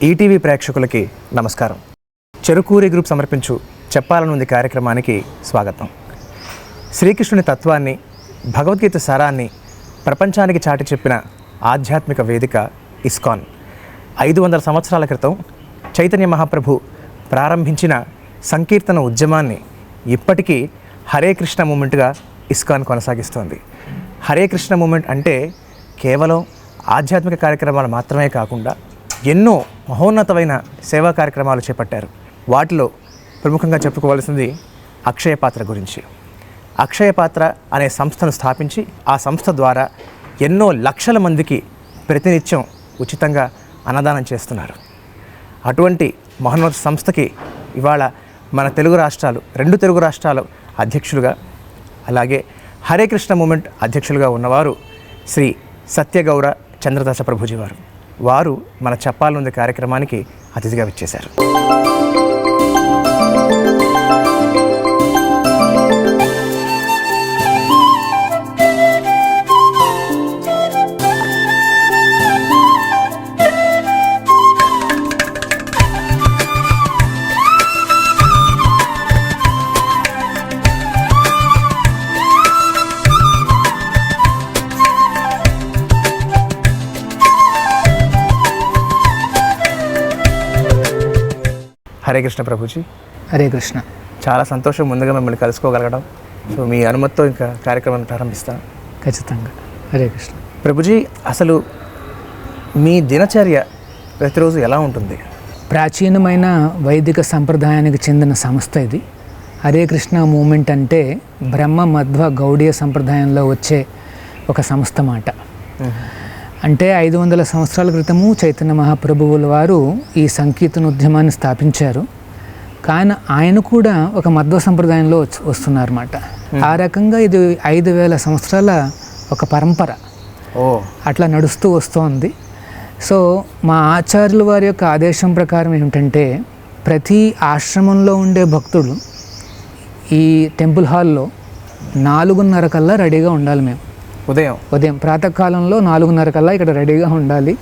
ETV ప్రేక్షకులకి నమస్కారం. Cherukuri group సమర్పించు చెప్పాలనుంది కార్యక్రమానికి స్వాగతం. శ్రీకృష్ణుని తత్వాన్ని, భగవద్గీత సారాన్ని ప్రపంచానికి చాటి చెప్పిన ఆధ్యాత్మిక వేదిక ఇస్కాన్. 500 సంవత్సరాల క్రితం చైతన్య మహాప్రభు ప్రారంభించిన సంకీర్తన ఉద్యమాన్ని ఇప్పటికీ హరే కృష్ణ మూమెంట్గా ఇస్కాన్ కొనసాగిస్తోంది. హరే కృష్ణ మూమెంట్ అంటే కేవలం ఆధ్యాత్మిక కార్యక్రమాలు మాత్రమే కాకుండా ఎన్నో మహోన్నతమైన సేవా కార్యక్రమాలు చేపట్టారు. వాటిలో ప్రముఖంగా చెప్పుకోవాల్సింది అక్షయ పాత్ర గురించి. అక్షయ పాత్ర అనే సంస్థను స్థాపించి ఆ సంస్థ ద్వారా ఎన్నో లక్షల మందికి ప్రతినిత్యం ఉచితంగా అన్నదానం చేస్తున్నారు. అటువంటి మహోన్నత సంస్థకి ఇవాళ మన తెలుగు రాష్ట్రాలు, 2 తెలుగు రాష్ట్రాలు అధ్యక్షులుగా, అలాగే హరే కృష్ణ మూమెంట్ అధ్యక్షులుగా ఉన్నవారు శ్రీ సత్యగౌర చంద్రదాస ప్రభుజీ వారు మన చెప్పాలనుంది కార్యక్రమానికి అతిథిగా విచ్చేశారు. హరే కృష్ణ ప్రభుజీ. హరే కృష్ణ. చాలా సంతోషం ముందుగా మిమ్మల్ని కలుసుకోగలగడం. సో మీ అనుమతితో ఇంకా కార్యక్రమాన్ని ప్రారంభిస్తాను. ఖచ్చితంగా. హరే కృష్ణ. ప్రభుజీ, అసలు మీ దినచర్య ప్రతిరోజు ఎలా ఉంటుంది? ప్రాచీనమైన వైదిక సంప్రదాయానికి చెందిన సంస్థ ఇది. హరే కృష్ణ మూమెంట్ అంటే బ్రహ్మ మధ్వ గౌడీయ సంప్రదాయంలో వచ్చే ఒక సంస్థ మాట. అంటే 500 సంవత్సరాల క్రితము చైతన్య మహాప్రభువుల వారు ఈ సంకీర్తన ఉద్యమాన్ని స్థాపించారు. కానీ ఆయన కూడా ఒక మధ్వ సంప్రదాయంలో వస్తున్నారన్నమాట. ఆ రకంగా ఇది 5000 సంవత్సరాల ఒక పరంపర అట్లా నడుస్తూ వస్తోంది. సో మా ఆచార్యుల వారి యొక్క ఆదేశం ప్రకారం ఏమిటంటే ప్రతి ఆశ్రమంలో ఉండే భక్తులు ఈ టెంపుల్ హాల్లో 4:30 కల్లా రెడీగా ఉండాలి. మేము ఉదయం ప్రాతకాలంలో 4:30 కల్లా ఇక్కడ రెడీగా ఉండాలి.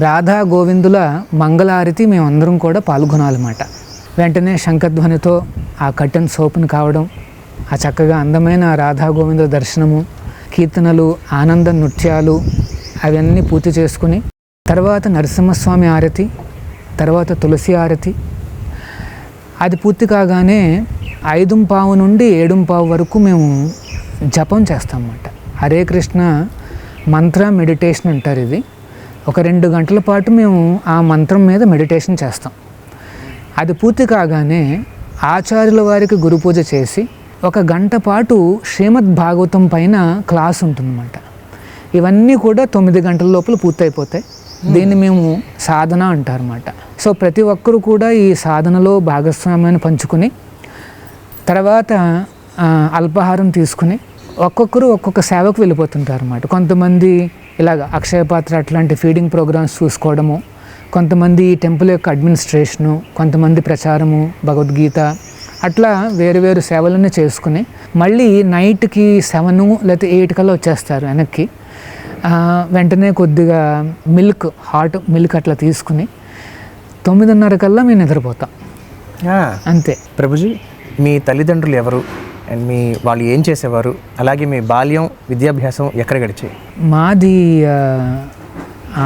రాధా గోవిందుల మంగళారతి మేమందరం కూడా పాల్గొనాలన్నమాట. వెంటనే శంఖధ్వనితో ఆ కర్టెన్స్ ఓపెన్ కావడం, ఆ చక్కగా అందమైన రాధా గోవిందుల దర్శనము, కీర్తనలు, ఆనంద నృత్యాలు అవన్నీ పూర్తి చేసుకుని తర్వాత నరసింహస్వామి ఆరతి, తర్వాత తులసి ఆరతి. అది పూర్తి కాగానే 5:15 నుండి 7:15 వరకు మేము జపం చేస్తామన్నమాట. హరే కృష్ణ మంత్ర మెడిటేషన్ అంటారు. ఇది ఒక 2 గంటల పాటు మేము ఆ మంత్రం మీద మెడిటేషన్ చేస్తాం. అది పూర్తి కాగానే ఆచార్యుల వారికి గురు పూజ చేసి 1 గంట పాటు శ్రీమద్ భాగవతం పైన క్లాస్ ఉంటుందన్నమాట. ఇవన్నీ కూడా 9 గంటల లోపల పూర్తయిపోతాయి. దీన్ని మేము సాధన అంటారన్నమాట. సో ప్రతి ఒక్కరూ కూడా ఈ సాధనలో భాగస్వామ్యాన్ని పంచుకుని తర్వాత అల్పాహారం తీసుకుని ఒక్కొక్కరు ఒక్కొక్క సేవకు వెళ్ళిపోతుంటారు అన్నమాట. కొంతమంది ఇలాగ అక్షయ పాత్ర అట్లాంటి ఫీడింగ్ ప్రోగ్రామ్స్ చూసుకోవడము, కొంతమంది టెంపుల్ యొక్క అడ్మినిస్ట్రేషను, కొంతమంది ప్రచారము, భగవద్గీత, అట్లా వేరు వేరు సేవలన్నీ చేసుకుని మళ్ళీ నైట్కి 7 లేకపోతే 8 కల్లా వచ్చేస్తారు వెనక్కి. వెంటనే కొద్దిగా హాట్ మిల్క్ అట్లా తీసుకుని 9:30 కల్లా మేము నిద్రపోతాం. అంతే. ప్రభుజీ, మీ తల్లిదండ్రులు ఎవరు అండ్ వాళ్ళు ఏం చేసేవారు? అలాగే మీ బాల్యం, విద్యాభ్యాసం ఎక్కడ గడిచాయి? మాది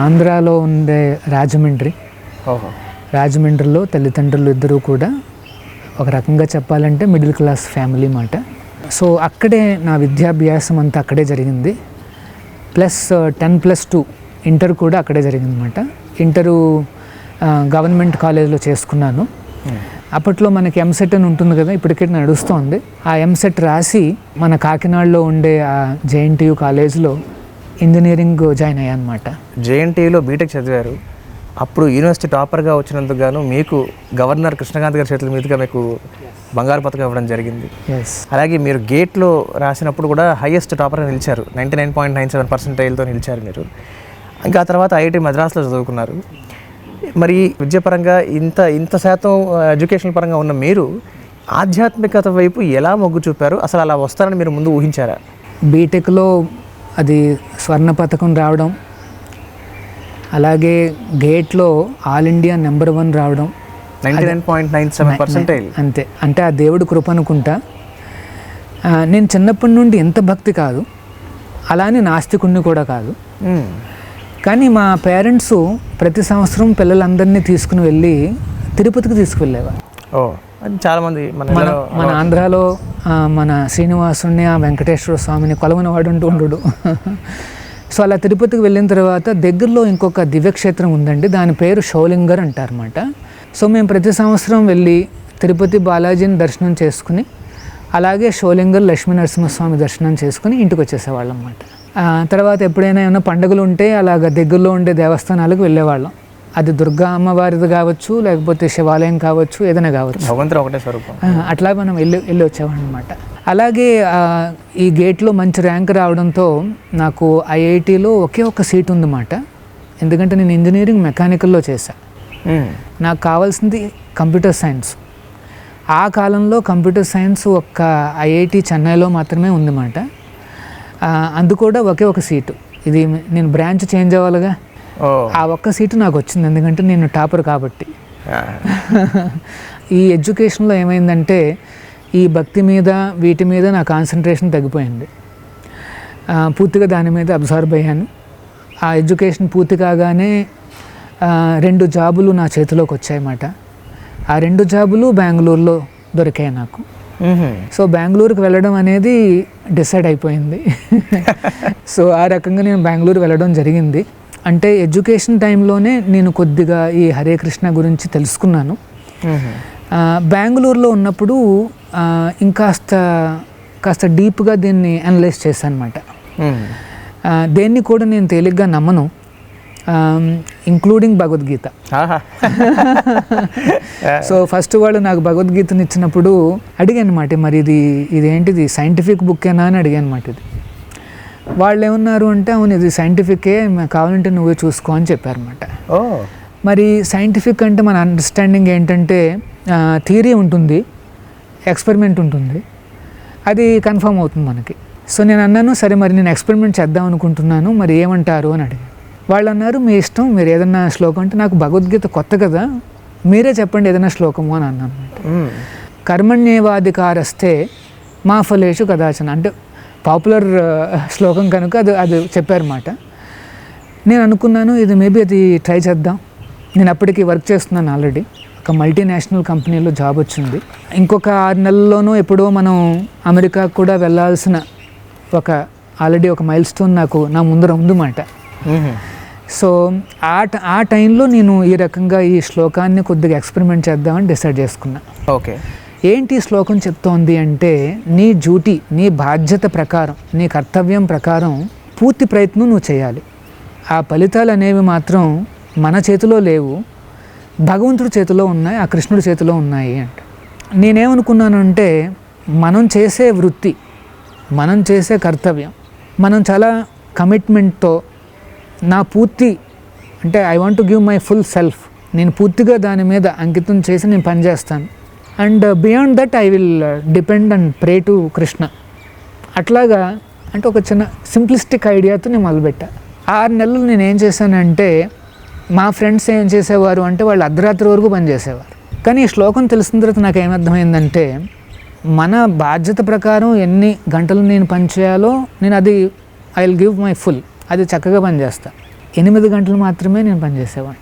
ఆంధ్రాలో ఉండే రాజమండ్రిలో తల్లిదండ్రులు ఇద్దరు కూడా ఒక రకంగా చెప్పాలంటే మిడిల్ క్లాస్ ఫ్యామిలీ మాట. సో అక్కడే నా విద్యాభ్యాసం అంతా అక్కడే జరిగింది. ప్లస్ 10+2 ఇంటర్ కూడా అక్కడే జరిగిందన్నమాట. ఇంటరు గవర్నమెంట్ కాలేజ్లో చేసుకున్నాను. అప్పట్లో మనకి ఎంసెట్ అని ఉంటుంది కదా, ఇప్పటికే నడుస్తోంది. ఆ ఎంసెట్ రాసి మన కాకినాడలో ఉండే ఆ జేఎన్టీయూ కాలేజ్లో ఇంజనీరింగ్ జాయిన్ అయ్యాను అనమాట. జేఎన్టీయూలో బీటెక్ చదివారు. అప్పుడు యూనివర్సిటీ టాపర్గా వచ్చినందుకు గాను మీకు గవర్నర్ కృష్ణకాంత్ గారి చేతుల మీదుగా మీకు బంగారు పథకం ఇవ్వడం జరిగింది. అలాగే మీరు గేట్లో రాసినప్పుడు కూడా హైయెస్ట్ టాపర్గా నిలిచారు. 99.97% నిలిచారు మీరు. ఇంకా ఆ తర్వాత ఐఐటి మద్రాసులో చదువుకున్నారు. మరి విద్యాపరంగా ఇంత శాతం ఎడ్యుకేషన్ పరంగా ఉన్న మీరు ఆధ్యాత్మికత వైపు ఎలా మొగ్గు చూపారు? అసలు అలా వస్తారని మీరు ముందు ఊహించారా? బీటెక్లో అది స్వర్ణ పథకం రావడం, అలాగే గేట్లో ఆల్ ఇండియా నెంబర్ 1 రావడం 99.97%. అంతే. అంటే ఆ దేవుడి కృప అనుకుంటా. నేను చిన్నప్పటి నుండి ఎంత భక్తి కాదు, అలానే నాస్తికుణ్ణి కూడా కాదు. కానీ మా పేరెంట్స్ ప్రతి సంవత్సరం పిల్లలందరినీ తీసుకుని వెళ్ళి తిరుపతికి తీసుకువెళ్ళేవారు. అది చాలామంది మన ఆంధ్రాలో మన శ్రీనివాసుని, ఆ వెంకటేశ్వర స్వామిని కొలవని వాడు అంటూ ఉండడు. సో అలా తిరుపతికి వెళ్ళిన తర్వాత దగ్గరలో ఇంకొక దివ్యక్షేత్రం ఉందండి, దాని పేరు షోలింగర్ అంటారన్నమాట. సో మేము ప్రతి సంవత్సరం వెళ్ళి తిరుపతి బాలాజీని దర్శనం చేసుకుని, అలాగే షోలింగర్ లక్ష్మీ నరసింహస్వామి దర్శనం చేసుకుని ఇంటికి వచ్చేసేవాళ్ళం అన్నమాట. తర్వాత ఎప్పుడైనా ఏమైనా పండుగలు ఉంటే అలాగ దగ్గరలో ఉండే దేవస్థానాలకు వెళ్ళేవాళ్ళం. అది దుర్గా అమ్మవారిది కావచ్చు, లేకపోతే శివాలయం కావచ్చు, ఏదైనా కావచ్చు, భగవంతుడు ఒకటే స్వరూపం. అట్లా మనం వెళ్ళి వచ్చేవాళ్ళం అనమాట. అలాగే ఈ గేట్లో మంచి ర్యాంక్ రావడంతో నాకు ఐఐటీలో ఒకే ఒక సీట్ ఉందన్నమాట. ఎందుకంటే నేను ఇంజనీరింగ్ మెకానికల్లో చేశాను. నాకు కావాల్సింది కంప్యూటర్ సైన్స్. ఆ కాలంలో కంప్యూటర్ సైన్స్ ఒక్క ఐఐటి చెన్నైలో మాత్రమే ఉందన్నమాట. అందుకూడా ఒకే ఒక సీటు. ఇది నేను బ్రాంచ్ చేంజ్ అవ్వాలిగా, ఆ ఒక్క సీటు నాకు వచ్చింది, ఎందుకంటే నేను టాపర్ కాబట్టి. ఈ ఎడ్యుకేషన్లో ఏమైందంటే ఈ భక్తి మీద వీటి మీద నా కాన్సన్ట్రేషన్ తగ్గిపోయింది. పూర్తిగా దాని మీద అబ్జర్వ్ అయ్యాను. ఆ ఎడ్యుకేషన్ పూర్తి కాగానే 2 జాబులు నా చేతిలోకి వచ్చాయన్నమాట. ఆ 2 జాబులు బెంగళూరులో దొరికాయి నాకు. సో బెంగళూరుకి వెళ్ళడం అనేది డిసైడ్ అయిపోయింది. సో ఆ రకంగా నేను బెంగళూరు వెళ్ళడం జరిగింది. అంటే ఎడ్యుకేషన్ టైంలోనే నేను కొద్దిగా ఈ హరే కృష్ణ గురించి తెలుసుకున్నాను. బెంగళూరులో ఉన్నప్పుడు కాస్త డీప్గా దీన్ని అనలైజ్ చేశాను అనమాట. దేన్ని కూడా నేను తేలిగ్గా నమ్మను, ఇంక్లూడింగ్ భగవద్గీత. సో ఫస్ట్ వాళ్ళు నాకు భగవద్గీతని ఇచ్చినప్పుడు అడిగాను అనమాట, మరి ఇదేంటిది సైంటిఫిక్ బుక్కేనా అని అడిగాను అనమాట. ఇది వాళ్ళు ఏమన్నారు అంటే, అవును ఇది సైంటిఫికే, కావాలంటే నువ్వే చూసుకో అని చెప్పారన్నమాట. మరి సైంటిఫిక్ అంటే మన అండర్స్టాండింగ్ ఏంటంటే థియరీ ఉంటుంది, ఎక్స్పెరిమెంట్ ఉంటుంది, అది కన్ఫర్మ్ అవుతుంది మనకి. సో నేను అన్నాను, సరే మరి నేను ఎక్స్పెరిమెంట్ చేద్దాం అనుకుంటున్నాను, మరి ఏమంటారు అని అడిగాను. వాళ్ళు అన్నారు, మీ ఇష్టం, మీరు ఏదన్నా శ్లోకం అంటే, నాకు భగవద్గీత కొత్త కదా, మీరే చెప్పండి ఏదైనా శ్లోకము అని అన్నాను. కర్మణ్యేవాధికారస్తే మా ఫలేషు కదాచన అంటే పాపులర్ శ్లోకం కనుక అది చెప్పారన్నమాట. నేను అనుకున్నాను ఇది మేబీ అది ట్రై చేద్దాం. నేను అప్పటికి వర్క్ చేస్తున్నాను ఆల్రెడీ, ఒక మల్టీనేషనల్ కంపెనీలో జాబ్ వచ్చింది. ఇంకొక 6 నెలల్లోనూ ఎప్పుడో మనం అమెరికాకు కూడా వెళ్ళాల్సిన ఆల్రెడీ ఒక మైల్ స్టోన్ నా ముందర ఉందన్నమాట. సో ఆ టైంలో నేను ఈ రకంగా ఈ శ్లోకాన్ని కొద్దిగా ఎక్స్పెరిమెంట్ చేద్దామని డిసైడ్ చేసుకున్నా. ఓకే, ఏంటి శ్లోకం చెప్తోంది అంటే, నీ డ్యూటీ, నీ బాధ్యత ప్రకారం, నీ కర్తవ్యం ప్రకారం పూర్తి ప్రయత్నం నువ్వు చేయాలి. ఆ ఫలితాలు అనేవి మాత్రం మన చేతిలో లేవు, భగవంతుడి చేతిలో ఉన్నాయి, ఆ కృష్ణుడి చేతిలో ఉన్నాయి అంట. నేనేమనుకున్నాను అంటే, మనం చేసే వృత్తి, మనం చేసే కర్తవ్యం, మనం చాలా కమిట్మెంట్తో నా పూర్తి అంటే I want to give my full self, నేను పూర్తిగా దాని మీద అంకితం చేసి నేను పనిచేస్తాను. And beyond that I will depend and pray to Krishna. అట్లాగా అంటే ఒక చిన్న సింప్లిస్టిక్ ఐడియాతో నేను మొదలుపెట్టా. 6 నెలలు నేను ఏం చేశానంటే, మా ఫ్రెండ్స్ ఏం చేసేవారు అంటే వాళ్ళు అర్ధరాత్రి వరకు పనిచేసేవారు. కానీ ఈ శ్లోకం తెలిసిన తర్వాత నాకు ఏమర్థమైందంటే, మన బాధ్యత ప్రకారం ఎన్ని గంటలు నేను పనిచేయాలో నేను అది I will give my full, అది చక్కగా పనిచేస్తాను. 8 గంటలు మాత్రమే నేను పనిచేసేవాడిని.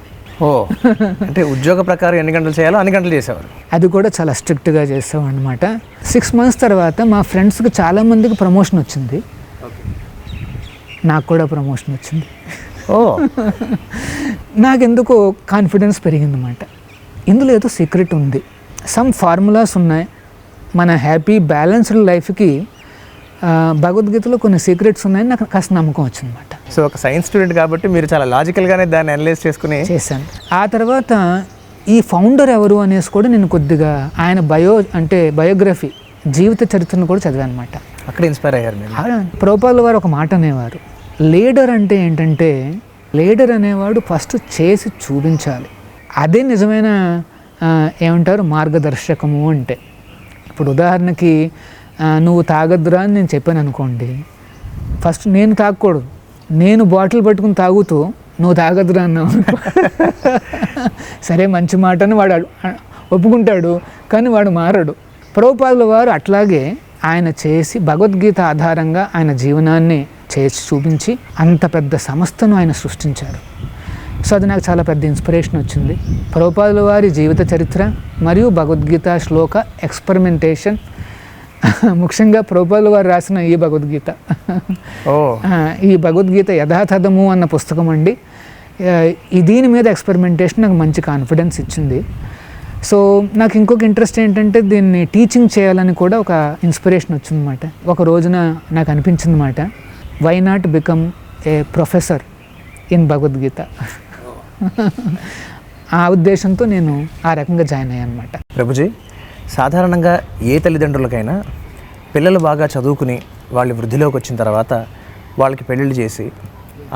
అంటే ఉద్యోగ ప్రకారం ఎన్ని గంటలు చేయాలో అన్ని గంటలు చేసేవారు. అది కూడా చాలా స్ట్రిక్ట్గా చేసాం అనమాట. 6 మంత్స్ తర్వాత మా ఫ్రెండ్స్కి చాలామందికి ప్రమోషన్ వచ్చింది, నాకు కూడా ప్రమోషన్ వచ్చింది. నాకెందుకో కాన్ఫిడెన్స్ పెరిగిందన్నమాట. ఇందులో ఏదో సీక్రెట్ ఉంది, సమ్ ఫార్ములాస్ ఉన్నాయి. మన హ్యాపీ బ్యాలెన్స్డ్ లైఫ్కి భగవద్గీతలో కొన్ని సీక్రెట్స్ ఉన్నాయని నాకు కాస్త నమ్మకం వచ్చిందన్నమాట. సో ఒక సైన్స్ స్టూడెంట్ కాబట్టి మీరు చాలా లాజికల్గానే దాన్ని అనలైజ్ చేసుకుని చేశాను. ఆ తర్వాత ఈ ఫౌండర్ ఎవరు అనేసి కూడా నేను కొద్దిగా ఆయన బయోగ్రఫీ, జీవిత చరిత్రను కూడా చదివాను అనమాట. అక్కడ ఇన్స్పైర్ అయ్యారు మీరు. ప్రభుపాదుల వారు ఒక మాట అనేవారు, లీడర్ అంటే ఏంటంటే, లీడర్ అనేవాడు ఫస్ట్ చేసి చూపించాలి, అదే నిజమైన ఏమంటారు మార్గదర్శకము అంటే. ఇప్పుడు ఉదాహరణకి నువ్వు తాగద్దురా అని నేను చెప్పాను అనుకోండి, ఫస్ట్ నేను తాగకూడదు, నేను బాటిల్ పట్టుకుని తాగుతూ నువ్వు తాగదురా అన్నావు అనుకో. సరే మంచి మాటను వాడు ఒప్పుకుంటాడు, కానీ వాడు మారడు. ప్రభుపాదుల వారు అట్లాగే ఆయన చేసి భగవద్గీత ఆధారంగా ఆయన జీవనాన్ని చేసి చూపించి అంత పెద్ద సంస్థను ఆయన సృష్టించారు. సో అది నాకు చాలా పెద్ద ఇన్స్పిరేషన్ వచ్చింది. ప్రభుపాదుల వారి జీవిత చరిత్ర మరియు భగవద్గీత శ్లోక ఎక్స్పెరిమెంటేషన్, ముఖ్యంగా ప్రభుపాదుల వారు రాసిన ఈ భగవద్గీత, ఈ భగవద్గీత యథాతథము అన్న పుస్తకం అండి. దీని మీద ఎక్స్పెరిమెంటేషన్ నాకు మంచి కాన్ఫిడెన్స్ ఇచ్చింది. సో నాకు ఇంకొక ఇంట్రెస్ట్ ఏంటంటే దీన్ని టీచింగ్ చేయాలని కూడా ఒక ఇన్స్పిరేషన్ వచ్చిందన్నమాట. ఒక రోజున నాకు అనిపించింది అన్నమాట, why not become a professor in Bhagavad Gita. ఆ ఉద్దేశంతో నేను ఆ రకంగా జాయిన్ అయ్యాను అనమాట. ప్రభుజీ, సాధారణంగా ఏ తల్లిదండ్రులకైనా పిల్లలు బాగా చదువుకుని వాళ్ళు వృద్ధిలోకి వచ్చిన తర్వాత వాళ్ళకి పెళ్ళిళ్ళు చేసి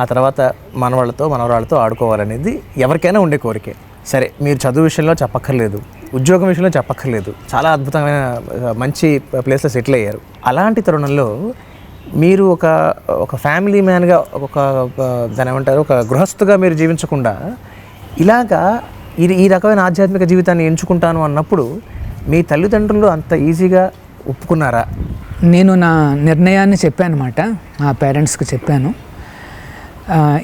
ఆ తర్వాత మనవరాళ్ళతో ఆడుకోవాలనేది ఎవరికైనా ఉండే కోరికే. సరే, మీరు చదువు విషయంలో చెప్పక్కర్లేదు, ఉద్యోగం విషయంలో చెప్పక్కర్లేదు, చాలా అద్భుతమైన మంచి ప్లేస్లో సెటిల్ అయ్యారు. అలాంటి తరుణంలో మీరు ఒక ఫ్యామిలీ మ్యాన్గా దాని ఏమంటారు, ఒక గృహస్థుగా మీరు జీవించకుండా ఇలాగా ఈ రకమైన ఆధ్యాత్మిక జీవితాన్ని ఎంచుకుంటాను అన్నప్పుడు మీ తల్లిదండ్రులు అంత ఈజీగా ఒప్పుకున్నారా? నేను నా నిర్ణయాన్ని చెప్పాను అన్నమాట, మా పేరెంట్స్కి చెప్పాను.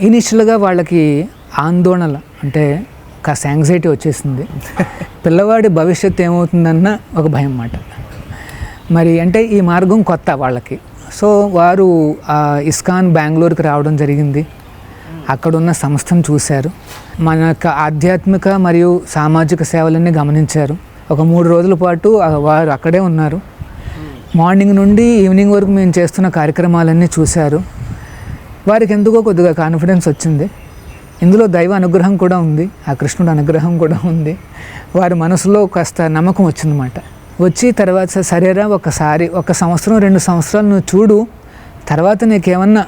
ఇనిషియల్గా వాళ్ళకి ఆందోళన, అంటే కాస్త యాంగ్జైటీ వచ్చేసింది. పిల్లవాడి భవిష్యత్తు ఏమవుతుందన్న ఒక భయం అన్నమాట. మరి అంటే ఈ మార్గం కొత్త వాళ్ళకి. సో వారు ఇస్కాన్ బెంగళూరుకి రావడం జరిగింది. అక్కడున్న సంస్థను చూశారు, మన యొక్క ఆధ్యాత్మిక మరియు సామాజిక సేవలన్నీ గమనించారు. ఒక 3 రోజుల పాటు వారు అక్కడే ఉన్నారు. మార్నింగ్ నుండి ఈవినింగ్ వరకు మేము చేస్తున్న కార్యక్రమాలన్నీ చూశారు. వారికి ఎందుకో కొద్దిగా కాన్ఫిడెన్స్ వచ్చింది. ఇందులో దైవ అనుగ్రహం కూడా ఉంది, ఆ కృష్ణుడు అనుగ్రహం కూడా ఉంది. వారి మనసులో కాస్త నమ్మకం వచ్చిందన్నమాట. వచ్చి తర్వాత సరేరా, ఒక సంవత్సరం 2 సంవత్సరాలు నువ్వు చూడు, తర్వాత నీకేమన్నా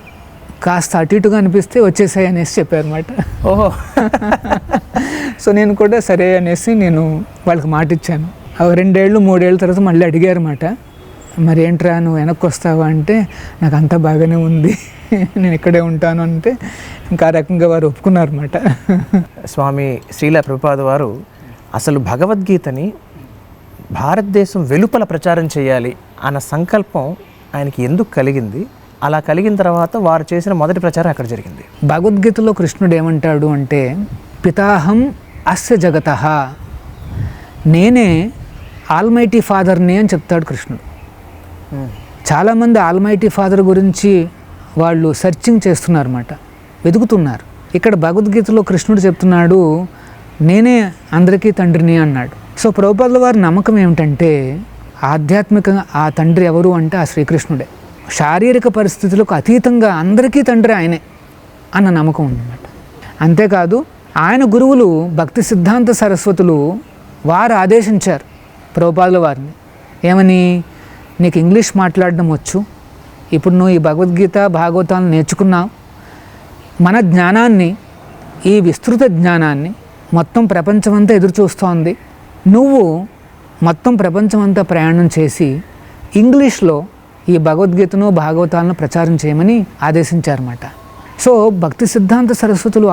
కాస్త అటు ఇటుగా అనిపిస్తే వచ్చేసాయి అనేసి చెప్పారన్నమాట. ఓహో. సో నేను కూడా సరే అనేసి నేను వాళ్ళకి మాట ఇచ్చాను. 2 ఏళ్ళు 3 ఏళ్ళ తర్వాత మళ్ళీ అడిగారు అన్నమాట, మరి ఏంట్రా నువ్వు వెనక్కి వస్తావా అంటే, నాకు అంతా బాగానే ఉంది, నేను ఇక్కడే ఉంటాను అంటే ఇంకా ఆ రకంగా వారు ఒప్పుకున్నారన్నమాట. స్వామి శ్రీల ప్రభుపాద వారు అసలు భగవద్గీతని భారతదేశం వెలుపల ప్రచారం చేయాలి అన్న సంకల్పం ఆయనకి ఎందుకు కలిగింది? అలా కలిగిన తర్వాత వారు చేసిన మొదటి ప్రచారం అక్కడ జరిగింది. భగవద్గీతలో కృష్ణుడు ఏమంటాడు అంటే, పితాహం అస్య జగతః, నేనే ఆల్మైటీ ఫాదర్ని అని చెప్తాడు కృష్ణుడు. చాలామంది ఆల్మైటీ ఫాదర్ గురించి వాళ్ళు సెర్చింగ్ చేస్తున్నారు అన్నమాట, వెతుకుతున్నారు. ఇక్కడ భగవద్గీతలో కృష్ణుడు చెప్తున్నాడు, నేనే అందరికీ తండ్రిని అన్నాడు. సో ప్రభుపాదుల వారి నమ్మకం ఏమిటంటే, ఆధ్యాత్మికంగా ఆ తండ్రి ఎవరు అంటే ఆ శ్రీకృష్ణుడే. శారీరక పరిస్థితులకు అతీతంగా అందరికీ తండ్రి ఆయనే అన్న నమ్మకం ఉందన్నమాట. అంతేకాదు ఆయన గురువులు భక్తి సిద్ధాంత సరస్వతులు వారు ఆదేశించారు ప్రభుపాదుల వారిని, ఏమని, నీకు ఇంగ్లీష్ మాట్లాడడం వచ్చు, ఇప్పుడు నువ్వు ఈ భగవద్గీత భాగవతాలను నేర్చుకున్నావు, మన జ్ఞానాన్ని, ఈ విస్తృత జ్ఞానాన్ని మొత్తం ప్రపంచమంతా ఎదురు చూస్తోంది, నువ్వు మొత్తం ప్రపంచమంతా ప్రయాణం చేసి ఇంగ్లీష్లో ఈ భగవద్గీతను భాగవతాలను ప్రచారం చేయమని ఆదేశించారన్నమాట. సో భక్తి సిద్ధాంత సరస్వతులు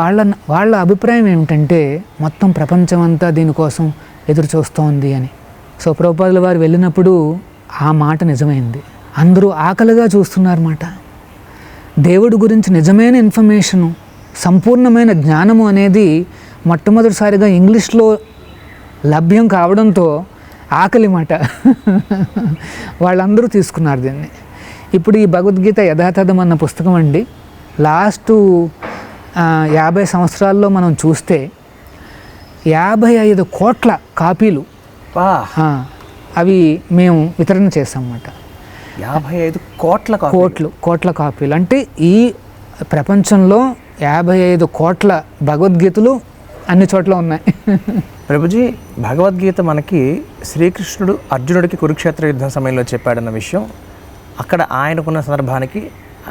వాళ్ళ అభిప్రాయం ఏమిటంటే, మొత్తం ప్రపంచమంతా దీనికోసం ఎదురు చూస్తోంది అని. సో ప్రభుపాదుల వారు వెళ్ళినప్పుడు ఆ మాట నిజమైంది. అందరూ ఆకలిగా చూస్తున్నారన్నమాట. దేవుడి గురించి నిజమైన ఇన్ఫర్మేషను, సంపూర్ణమైన జ్ఞానము అనేది మొట్టమొదటిసారిగా ఇంగ్లీష్లో లభ్యం కావడంతో ఆకలి మాట వాళ్ళందరూ తీసుకున్నారు దీన్ని. ఇప్పుడు ఈ భగవద్గీత యథాతథం అన్న పుస్తకం అండి, లాస్ట్ 50 సంవత్సరాల్లో మనం చూస్తే 55 కోట్ల కాపీలు అవి మేము వితరణ చేస్తామన్నమాట. 55 కోట్ల కాపీలు అంటే ఈ ప్రపంచంలో 55 కోట్ల భగవద్గీతలు అన్ని చోట్ల ఉన్నాయి. ప్రభుజీ, భగవద్గీత మనకి శ్రీకృష్ణుడు అర్జునుడికి కురుక్షేత్ర యుద్ధం సమయంలో చెప్పాడన్న విషయం అక్కడ ఆయనకున్న సందర్భానికి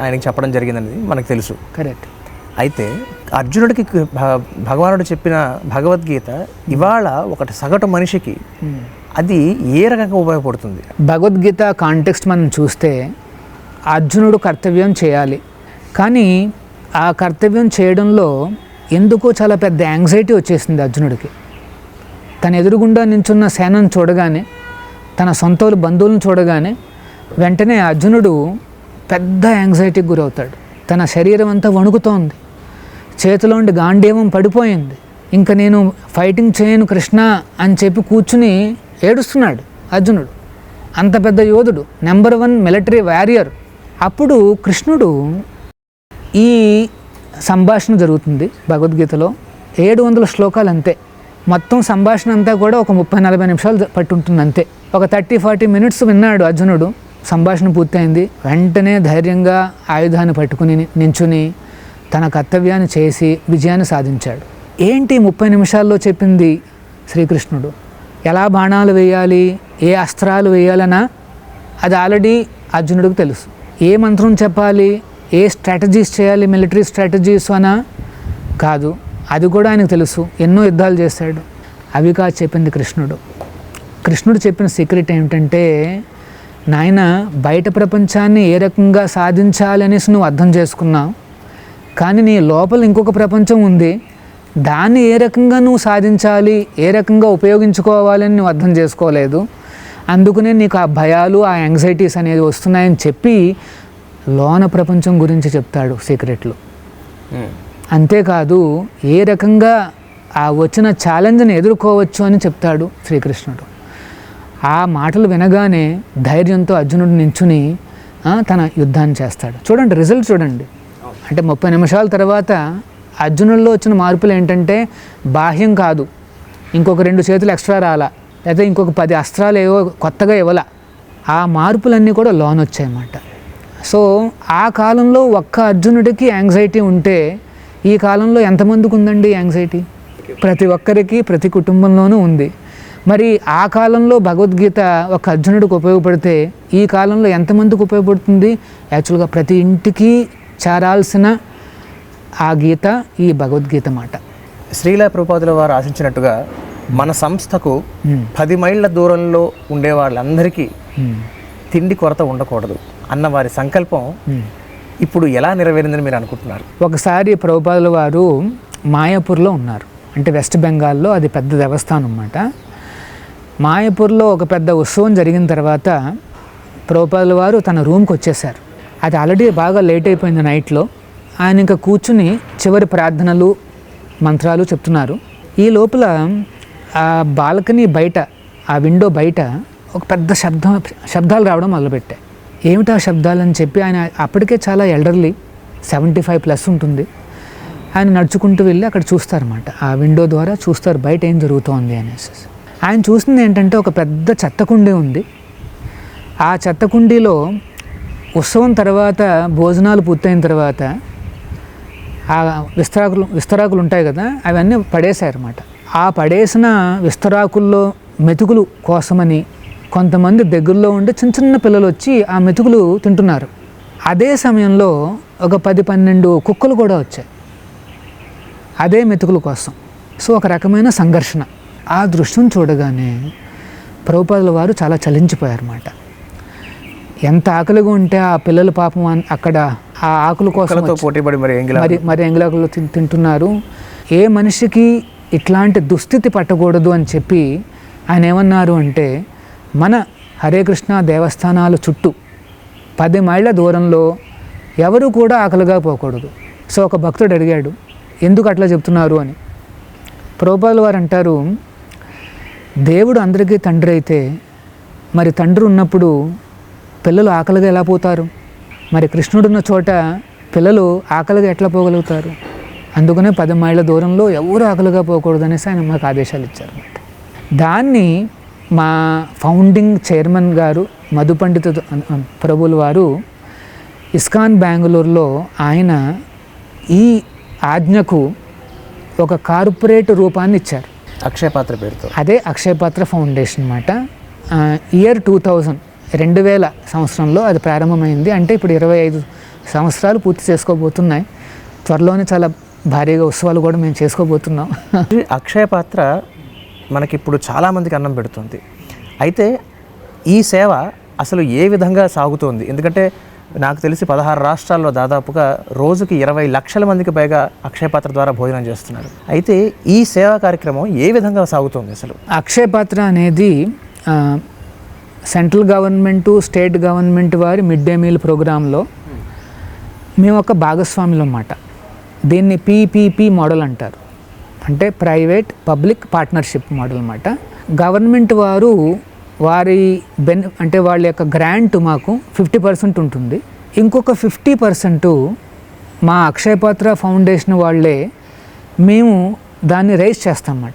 ఆయనకి చెప్పడం జరిగిందనేది మనకు తెలుసు. కరెక్ట్. అయితే అర్జునుడికి భగవానుడు చెప్పిన భగవద్గీత ఇవాళ ఒకటి సగటు మనిషికి అది ఏ రకంగా ఉపయోగపడుతుంది? భగవద్గీత కాంటెక్స్ట్ మనం చూస్తే అర్జునుడు కర్తవ్యం చేయాలి, కానీ ఆ కర్తవ్యం చేయడంలో ఎందుకో చాలా పెద్ద యాంగ్జైటీ వచ్చేసింది అర్జునుడికి. తన ఎదురుగుండా నించున్న సేనను చూడగానే, తన సొంత బంధువులను చూడగానే వెంటనే అర్జునుడు పెద్ద యాంగ్జైటీకి గురవుతాడు. తన శరీరం అంతా వణుకుతోంది, చేతిలోండి గాంధీవం పడిపోయింది. ఇంకా నేను ఫైటింగ్ చేయను కృష్ణ అని చెప్పి కూర్చుని ఏడుస్తున్నాడు అర్జునుడు. అంత పెద్ద యోధుడు, నెంబర్ 1 మిలిటరీ వారియర్. అప్పుడు కృష్ణుడు, ఈ సంభాషణ జరుగుతుంది భగవద్గీతలో 700 శ్లోకాలు అంతే. మొత్తం సంభాషణ అంతా కూడా ఒక 30-40 నిమిషాలు పట్టుంటుంది అంతే. ఒక 30-40 మినిట్స్ విన్నాడు అర్జునుడు. సంభాషణ పూర్తయింది. వెంటనే ధైర్యంగా ఆయుధాన్ని పట్టుకుని నించుని తన కర్తవ్యాన్ని చేసి విజయాన్ని సాధించాడు. ఏంటి 30 నిమిషాల్లో చెప్పింది శ్రీకృష్ణుడు? ఎలా బాణాలు వేయాలి, ఏ అస్త్రాలు వేయాలన్నా అది ఆల్రెడీ అర్జునుడికి తెలుసు. ఏ మంత్రం చెప్పాలి, ఏ స్ట్రాటజీస్ చేయాలి, మిలిటరీ స్ట్రాటజీస్ అనా కాదు, అది కూడా ఆయనకు తెలుసు. ఎన్నో యుద్ధాలు చేశాడు. అవి కాదు చెప్పింది కృష్ణుడు. కృష్ణుడు చెప్పిన సీక్రెట్ ఏమిటంటే, నాయన బయట ప్రపంచాన్ని ఏ రకంగా సాధించాలనేసి నువ్వు అర్థం చేసుకున్నావు, కానీ నీ లోపల ఇంకొక ప్రపంచం ఉంది, దాన్ని ఏ రకంగా నువ్వు సాధించాలి, ఏ రకంగా ఉపయోగించుకోవాలని నువ్వు అర్థం చేసుకోలేదు. అందుకనే నీకు ఆ భయాలు, ఆ యాంగ్జైటీస్ అనేది వస్తున్నాయని చెప్పి లోన ప్రపంచం గురించి చెప్తాడు సీక్రెట్లు. అంతేకాదు ఏ రకంగా ఆ వచ్చిన ఛాలెంజ్ని ఎదుర్కోవచ్చు అని చెప్తాడు శ్రీకృష్ణుడు. ఆ మాటలు వినగానే ధైర్యంతో అర్జునుడు నించుని తన యుద్ధాన్ని చేస్తాడు. చూడండి రిజల్ట్ చూడండి. అంటే 30 నిమిషాల తర్వాత అర్జునుల్లో వచ్చిన మార్పులు ఏంటంటే, బాహ్యం కాదు, ఇంకొక 2 చేతులు ఎక్స్ట్రా రాలా, లేదా ఇంకొక 10 అస్త్రాలు ఏవో కొత్తగా ఇవ్వాల. ఆ మార్పులన్నీ కూడా లోనొచ్చాయన్నమాట. సో ఆ కాలంలో ఒక్క అర్జునుడికి యాంగ్జైటీ ఉంటే, ఈ కాలంలో ఎంతమందికి ఉందండి యాంగ్జైటీ? ప్రతి ఒక్కరికి, ప్రతి కుటుంబంలోనూ ఉంది. మరి ఆ కాలంలో భగవద్గీత ఒక అర్జునుడికి ఉపయోగపడితే ఈ కాలంలో ఎంతమందికి ఉపయోగపడుతుంది? యాక్చువల్గా ప్రతి ఇంటికి చేరాల్సిన ఆ గీత ఈ భగవద్గీత మాట. శ్రీల ప్రభుపాదుల వారు ఆశించినట్టుగా మన సంస్థకు 10 మైళ్ళ దూరంలో ఉండే వాళ్ళందరికీ తిండి కొరత ఉండకూడదు అన్న వారి సంకల్పం ఇప్పుడు ఎలా నెరవేరిందని మీరు అనుకుంటున్నారు? ఒకసారి ప్రభుపాదుల వారు మాయాపూర్లో ఉన్నారు. అంటే వెస్ట్ బెంగాల్లో అది పెద్ద దేవస్థానం అన్నమాట. మాయాపూర్లో ఒక పెద్ద ఉత్సవం జరిగిన తర్వాత ప్రభుపాదుల వారు తన రూమ్కి వచ్చేసారు. అది ఆల్రెడీ బాగా లేట్ అయిపోయింది నైట్లో. ఆయన ఇంకా కూర్చుని చివరి ప్రార్థనలు, మంత్రాలు చెప్తున్నారు. ఈ లోపల ఆ బాల్కనీ బయట, ఆ విండో బయట ఒక పెద్ద శబ్దాలు రావడం మొదలుపెట్టాయి. ఏమిటా శబ్దాలు అని చెప్పి ఆయన అప్పటికే చాలా ఎల్డర్లీ, 75+ ఉంటుంది. ఆయన నడుచుకుంటూ వెళ్ళి అక్కడ చూస్తారన్నమాట. ఆ విండో ద్వారా చూస్తారు బయట ఏం జరుగుతోంది అనేసి. ఆయన చూసింది ఏంటంటే, ఒక పెద్ద చెత్త కుండీ ఉంది. ఆ చెత్త కుండీలో ఉత్సవం తర్వాత, భోజనాలు పూర్తయిన తర్వాత ఆ విస్తరాకులు ఉంటాయి కదా, అవన్నీ పడేశారన్నమాట. ఆ పడేసిన విస్తరాకుల్లో మెతుకులు కోసమని కొంతమంది దగ్గరలో ఉండి చిన్న చిన్న పిల్లలు వచ్చి ఆ మెతుకులు తింటున్నారు. అదే సమయంలో ఒక 10-12 కుక్కలు కూడా వచ్చాయి అదే మెతుకుల కోసం. సో ఒక రకమైన సంఘర్షణ. ఆ దృశ్యం చూడగానే ప్రభుపాదుల వారు చాలా చలించిపోయారన్నమాట. ఎంత ఆకలిగా ఉంటే ఆ పిల్లల పాపం అక్కడ ఆ ఆకుల కోసం పోటీపడి మరి ఎంగిలాకులు తింటున్నారు. ఏ మనిషికి ఇట్లాంటి దుస్థితి పట్టకూడదు అని చెప్పి ఆయన ఏమన్నారు అంటే, మన హరే కృష్ణ దేవస్థానాల చుట్టూ 10 మైళ్ళ దూరంలో ఎవరు కూడా ఆకలిగా పోకూడదు. సో ఒక భక్తుడు అడిగాడు, ఎందుకు అట్లా చెప్తున్నారు అని. ప్రభుపాదుల వారు అంటారు, దేవుడు అందరికీ తండ్రి అయితే మరి తండ్రి ఉన్నప్పుడు పిల్లలు ఆకలిగా ఎలా పోతారు? మరి కృష్ణుడున్న చోట పిల్లలు ఆకలిగా ఎట్లా పోగలుగుతారు? అందుకనే 10 మైళ్ళ దూరంలో ఎవరు ఆకలిగా పోకూడదు అనేసి ఆయన మాకు ఆదేశాలు ఇచ్చారన్నమాట. దాన్ని మా ఫౌండింగ్ చైర్మన్ గారు మధు పండిత ప్రభువుల వారు ఇస్కాన్ బెంగళూరులో ఆయన ఈ ఆజ్ఞకు ఒక కార్పొరేట్ రూపాన్ని ఇచ్చారు. అక్షయపాత్ర పేరుతో. అదే అక్షయపాత్ర ఫౌండేషన్ అన్నమాట. ఇయర్ 2000 సంవత్సరంలో అది ప్రారంభమైంది. అంటే ఇప్పుడు 25 సంవత్సరాలు పూర్తి చేసుకోబోతున్నాయి. త్వరలోనే చాలా భారీగా ఉత్సవాలు కూడా మేము చేసుకోబోతున్నాం. అక్షయపాత్ర మనకిప్పుడు చాలామందికి అన్నం పెడుతుంది. అయితే ఈ సేవ అసలు ఏ విధంగా సాగుతోంది? ఎందుకంటే నాకు తెలిసి 16 రాష్ట్రాల్లో దాదాపుగా రోజుకి 20 లక్షల మందికి పైగా అక్షయపాత్ర ద్వారా భోజనం చేస్తున్నారు. అయితే ఈ సేవా కార్యక్రమం ఏ విధంగా సాగుతుంది అసలు? అక్షయపాత్ర అనేది సెంట్రల్ గవర్నమెంటు, స్టేట్ గవర్నమెంట్ వారి మిడ్ డే మీల్ ప్రోగ్రాంలో మేము ఒక భాగస్వాములు అన్నమాట. దీన్ని పీపీపీ మోడల్ అంటారు, అంటే ప్రైవేట్ పబ్లిక్ పార్ట్నర్షిప్ మోడల్ అన్నమాట. గవర్నమెంట్ వారు వారి అంటే వాళ్ళ యొక్క గ్రాంట్ మాకు 50% ఉంటుంది. ఇంకొక 50% మా అక్షయపాత్ర ఫౌండేషన్ వాళ్ళే మేము దాన్ని రైజ్ చేస్తాం అన్నమాట.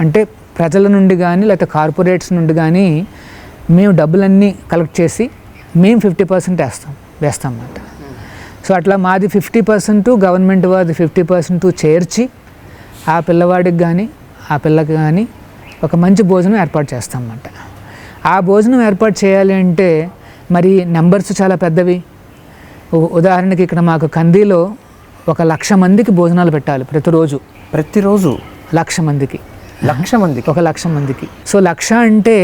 అంటే ప్రజల నుండి కానీ లేకపోతే కార్పొరేట్స్ నుండి కానీ మేము డబ్బులన్నీ కలెక్ట్ చేసి మేము 50% వేస్తాం అన్నమాట. సో అట్లా మాది 50%, గవర్నమెంట్ వారిది 50% చేర్చి ఆ పిల్లవాడికి కానీ ఆ పిల్లకి కానీ ఒక మంచి భోజనం ఏర్పాటు చేస్తాం అన్నమాట. ఆ భోజనం ఏర్పాటు చేయాలి అంటే మరి నెంబర్స్ చాలా పెద్దవి. ఉదాహరణకి ఇక్కడ మాకు కందిలో 1,00,000 మందికి భోజనాలు పెట్టాలి ప్రతిరోజు 1,00,000 మందికి. 1,00,000 మందికి. సో 1,00,000 అంటే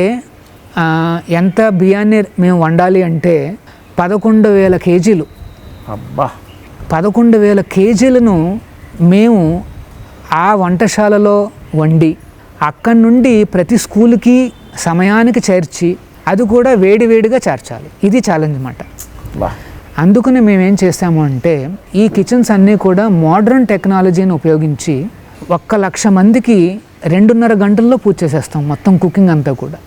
ఎంత బియ్యాన్ని మేము వండాలి అంటే 11,000 కేజీలు. అబ్బా, 11,000 కేజీలను మేము ఆ వంటశాలలో వండి అక్కడి నుండి ప్రతి స్కూల్కి సమయానికి చేర్చి అది కూడా వేడివేడిగా చేర్చాలి. ఇది ఛాలెంజ్ అన్నమాట. అందుకని మేమేం చేస్తాము అంటే ఈ కిచెన్స్ అన్నీ కూడా మోడర్న్ టెక్నాలజీని ఉపయోగించి 1,00,000 మందికి 2.5 గంటల్లో పూర్తి చేసేస్తాం మొత్తం కుకింగ్ అంతా కూడా.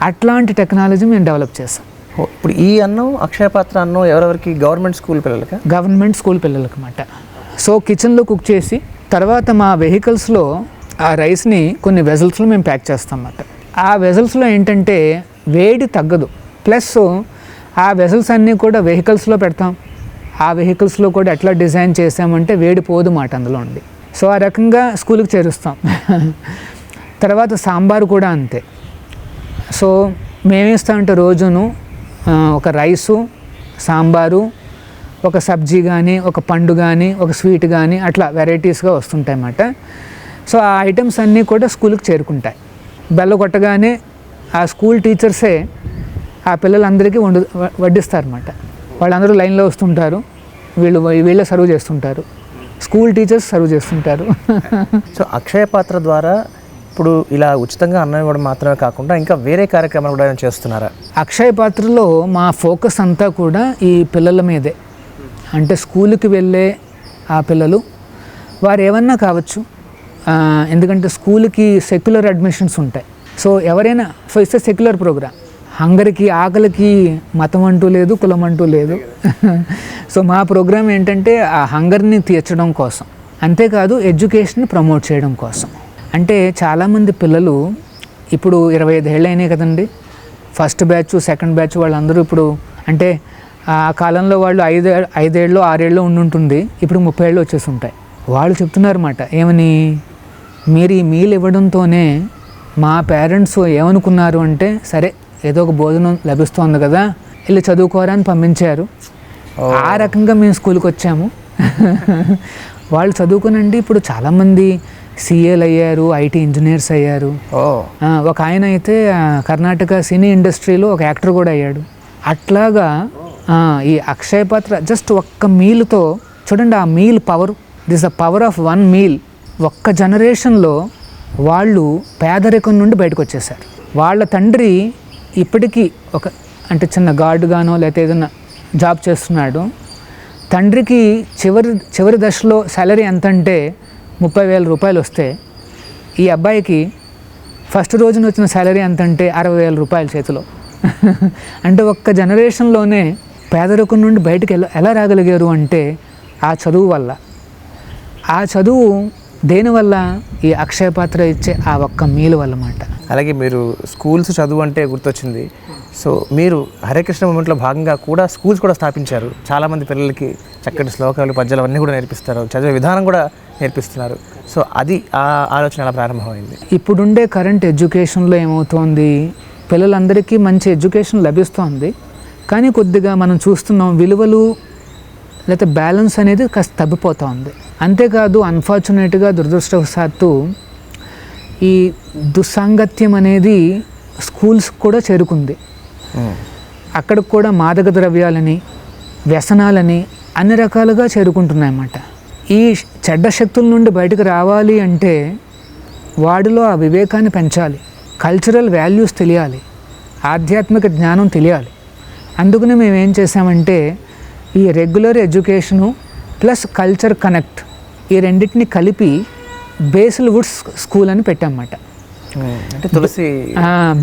అట్లాంటి టెక్నాలజీ మేము డెవలప్ చేస్తాం. ఇప్పుడు ఈ అన్నం అక్షయపాత్ర అన్నం ఎవరెవరికి? గవర్నమెంట్ స్కూల్ పిల్లలకి అన్నమాట. సో కిచెన్లో కుక్ చేసి తర్వాత మా వెహికల్స్లో ఆ రైస్ని కొన్ని వెజల్స్లో మేము ప్యాక్ చేస్తాం అన్నమాట. ఆ వెజల్స్లో ఏంటంటే వేడి తగ్గదు, ప్లస్ ఆ వెజల్స్ అన్నీ కూడా వెహికల్స్లో పెడతాం. ఆ వెహికల్స్లో కూడా ఎట్లా డిజైన్ చేసామంటే వేడి పోదు మాట అందులో ఉండి. సో ఆ రకంగా స్కూల్కి చేరుస్తాం. తర్వాత సాంబారు కూడా అంతే. సో మేమేస్తామంటే రోజును ఒక రైసు, సాంబారు, ఒక సబ్జీ కానీ, ఒక పండు కానీ, ఒక స్వీట్ కానీ అట్లా వెరైటీస్గా వస్తుంటాయి అన్నమాట. సో ఆ ఐటమ్స్ అన్నీ కూడా స్కూల్కి చేరుకుంటాయి. బెల్ల కొట్టగానే ఆ స్కూల్ టీచర్సే ఆ పిల్లలందరికీ వడ్డిస్తారన్నమాట. వాళ్ళందరూ లైన్లో వస్తుంటారు, వీళ్ళే సర్వ్ చేస్తుంటారు, స్కూల్ టీచర్స్ సర్వ్ చేస్తుంటారు. సో అక్షయపాత్ర ద్వారా ఇప్పుడు ఇలా ఉచితంగా అన్నం ఇవ్వడం మాత్రమే కాకుండా ఇంకా వేరే కార్యక్రమాలు కూడా చేస్తున్నారా? అక్షయపాత్రలో మా ఫోకస్ అంతా కూడా ఈ పిల్లల మీదే. అంటే స్కూల్కి వెళ్ళే ఆ పిల్లలు వారు ఏమన్నా కావచ్చు, ఎందుకంటే స్కూల్కి సెక్యులర్ అడ్మిషన్స్ ఉంటాయి. సో ఎవరైనా, సో ఇట్స్ సెక్యులర్ ప్రోగ్రామ్. హంగర్కి, ఆకలికి మతం అంటూ లేదు, కులం అంటూ లేదు. సో మా ప్రోగ్రామ్ ఏంటంటే ఆ హంగర్ని తీర్చడం కోసం, అంతేకాదు ఎడ్యుకేషన్ ప్రమోట్ చేయడం కోసం. అంటే చాలామంది పిల్లలు ఇప్పుడు 25 ఏళ్ళు అయినాయి కదండి. ఫస్ట్ బ్యాచ్, సెకండ్ బ్యాచ్ వాళ్ళందరూ ఇప్పుడు అంటే ఆ కాలంలో వాళ్ళు 5 ఏళ్ళు 6 ఏళ్ళు ఉండుంటుంది, ఇప్పుడు 30 ఏళ్ళు వచ్చేసి ఉంటాయి. వాళ్ళు చెప్తున్నారన్నమాట, ఏమని, మీరు ఈ మీల్ ఇవ్వడంతోనే మా పేరెంట్స్ ఏమనుకున్నారు అంటే, సరే ఏదో ఒక భోజనం లభిస్తోంది కదా, వెళ్ళి చదువుకోరా అని పంపించారు. ఆ రకంగా మేము స్కూల్కి వచ్చాము. వాళ్ళు చదువుకునండి ఇప్పుడు చాలామంది సిఏలు అయ్యారు, ఐటీ ఇంజనీర్స్ అయ్యారు. ఒక ఆయన అయితే కర్ణాటక సినీ ఇండస్ట్రీలో ఒక యాక్టర్ కూడా అయ్యాడు. అట్లాగా ఈ అక్షయపాత్ర జస్ట్ ఒక్క మీల్తో చూడండి, ఆ meal power, this the power of 1 meal. ఒక్క జనరేషన్లో వాళ్ళు పేదరికం నుండి బయటకు వచ్చేసారు. వాళ్ళ తండ్రి ఇప్పటికీ ఒక అంటే చిన్న గార్డుగానో లేకపోతే ఏదైనా జాబ్ చేస్తున్నాడు. తండ్రికి చివరి దశలో సాలరీ ఎంత అంటే 30,000 రూపాయలు వస్తే, ఈ అబ్బాయికి ఫస్ట్ రోజున వచ్చిన సాలరీ ఎంత అంటే 60,000 రూపాయలు చేతిలో. అంటే ఒక్క జనరేషన్లోనే పేదరికం నుండి బయటకు ఎలా రాగలిగారు అంటే ఆ చదువు వల్ల. ఆ చదువు దేనివల్ల? ఈ అక్షయపాత్ర ఇచ్చే ఆ ఒక్క మీల్ వల్ల అన్నమాట. అలాగే మీరు స్కూల్స్ చదువు అంటే గుర్తొచ్చింది. సో మీరు హరే కృష్ణ మూమెంట్లో భాగంగా కూడా స్కూల్స్ కూడా స్థాపించారు. చాలామంది పిల్లలకి చక్కటి శ్లోకాలు, పద్యాలు అన్నీ కూడా నేర్పిస్తారు, చదివే విధానం కూడా నేర్పిస్తున్నారు. సో అది ఆ ఆలోచన ఎలా ప్రారంభమైంది? ఇప్పుడుండే కరెంట్ ఎడ్యుకేషన్లో ఏమవుతోంది, పిల్లలందరికీ మంచి ఎడ్యుకేషన్ లభిస్తోంది, కానీ కొద్దిగా మనం చూస్తున్నాం విలువలు లేకపోతే బ్యాలెన్స్ అనేది కాస్త తగ్గిపోతూ ఉంది. అంతేకాదు అన్ఫార్చునేట్గా దురదృష్టవశాత్తు ఈ దుస్సాంగత్యం అనేది స్కూల్స్ కూడా చేరుకుంది. అక్కడికి కూడా మాదక ద్రవ్యాలని, వ్యసనాలని అన్ని రకాలుగా చేరుకుంటున్నాయన్నమాట. ఈ చెడ్డ శక్తుల నుండి బయటకు రావాలి అంటే వాడిలో ఆ వివేకాన్ని పెంచాలి, కల్చరల్ వాల్యూస్ తెలియాలి, ఆధ్యాత్మిక జ్ఞానం తెలియాలి. అందుకనే మేము ఏం చేసామంటే ఈ regular education plus culture connect ఈ రెండింటిని కలిపి బేసిల్ వుడ్స్ స్కూల్ అని పెట్టామన్నమాట. అంటే తులసి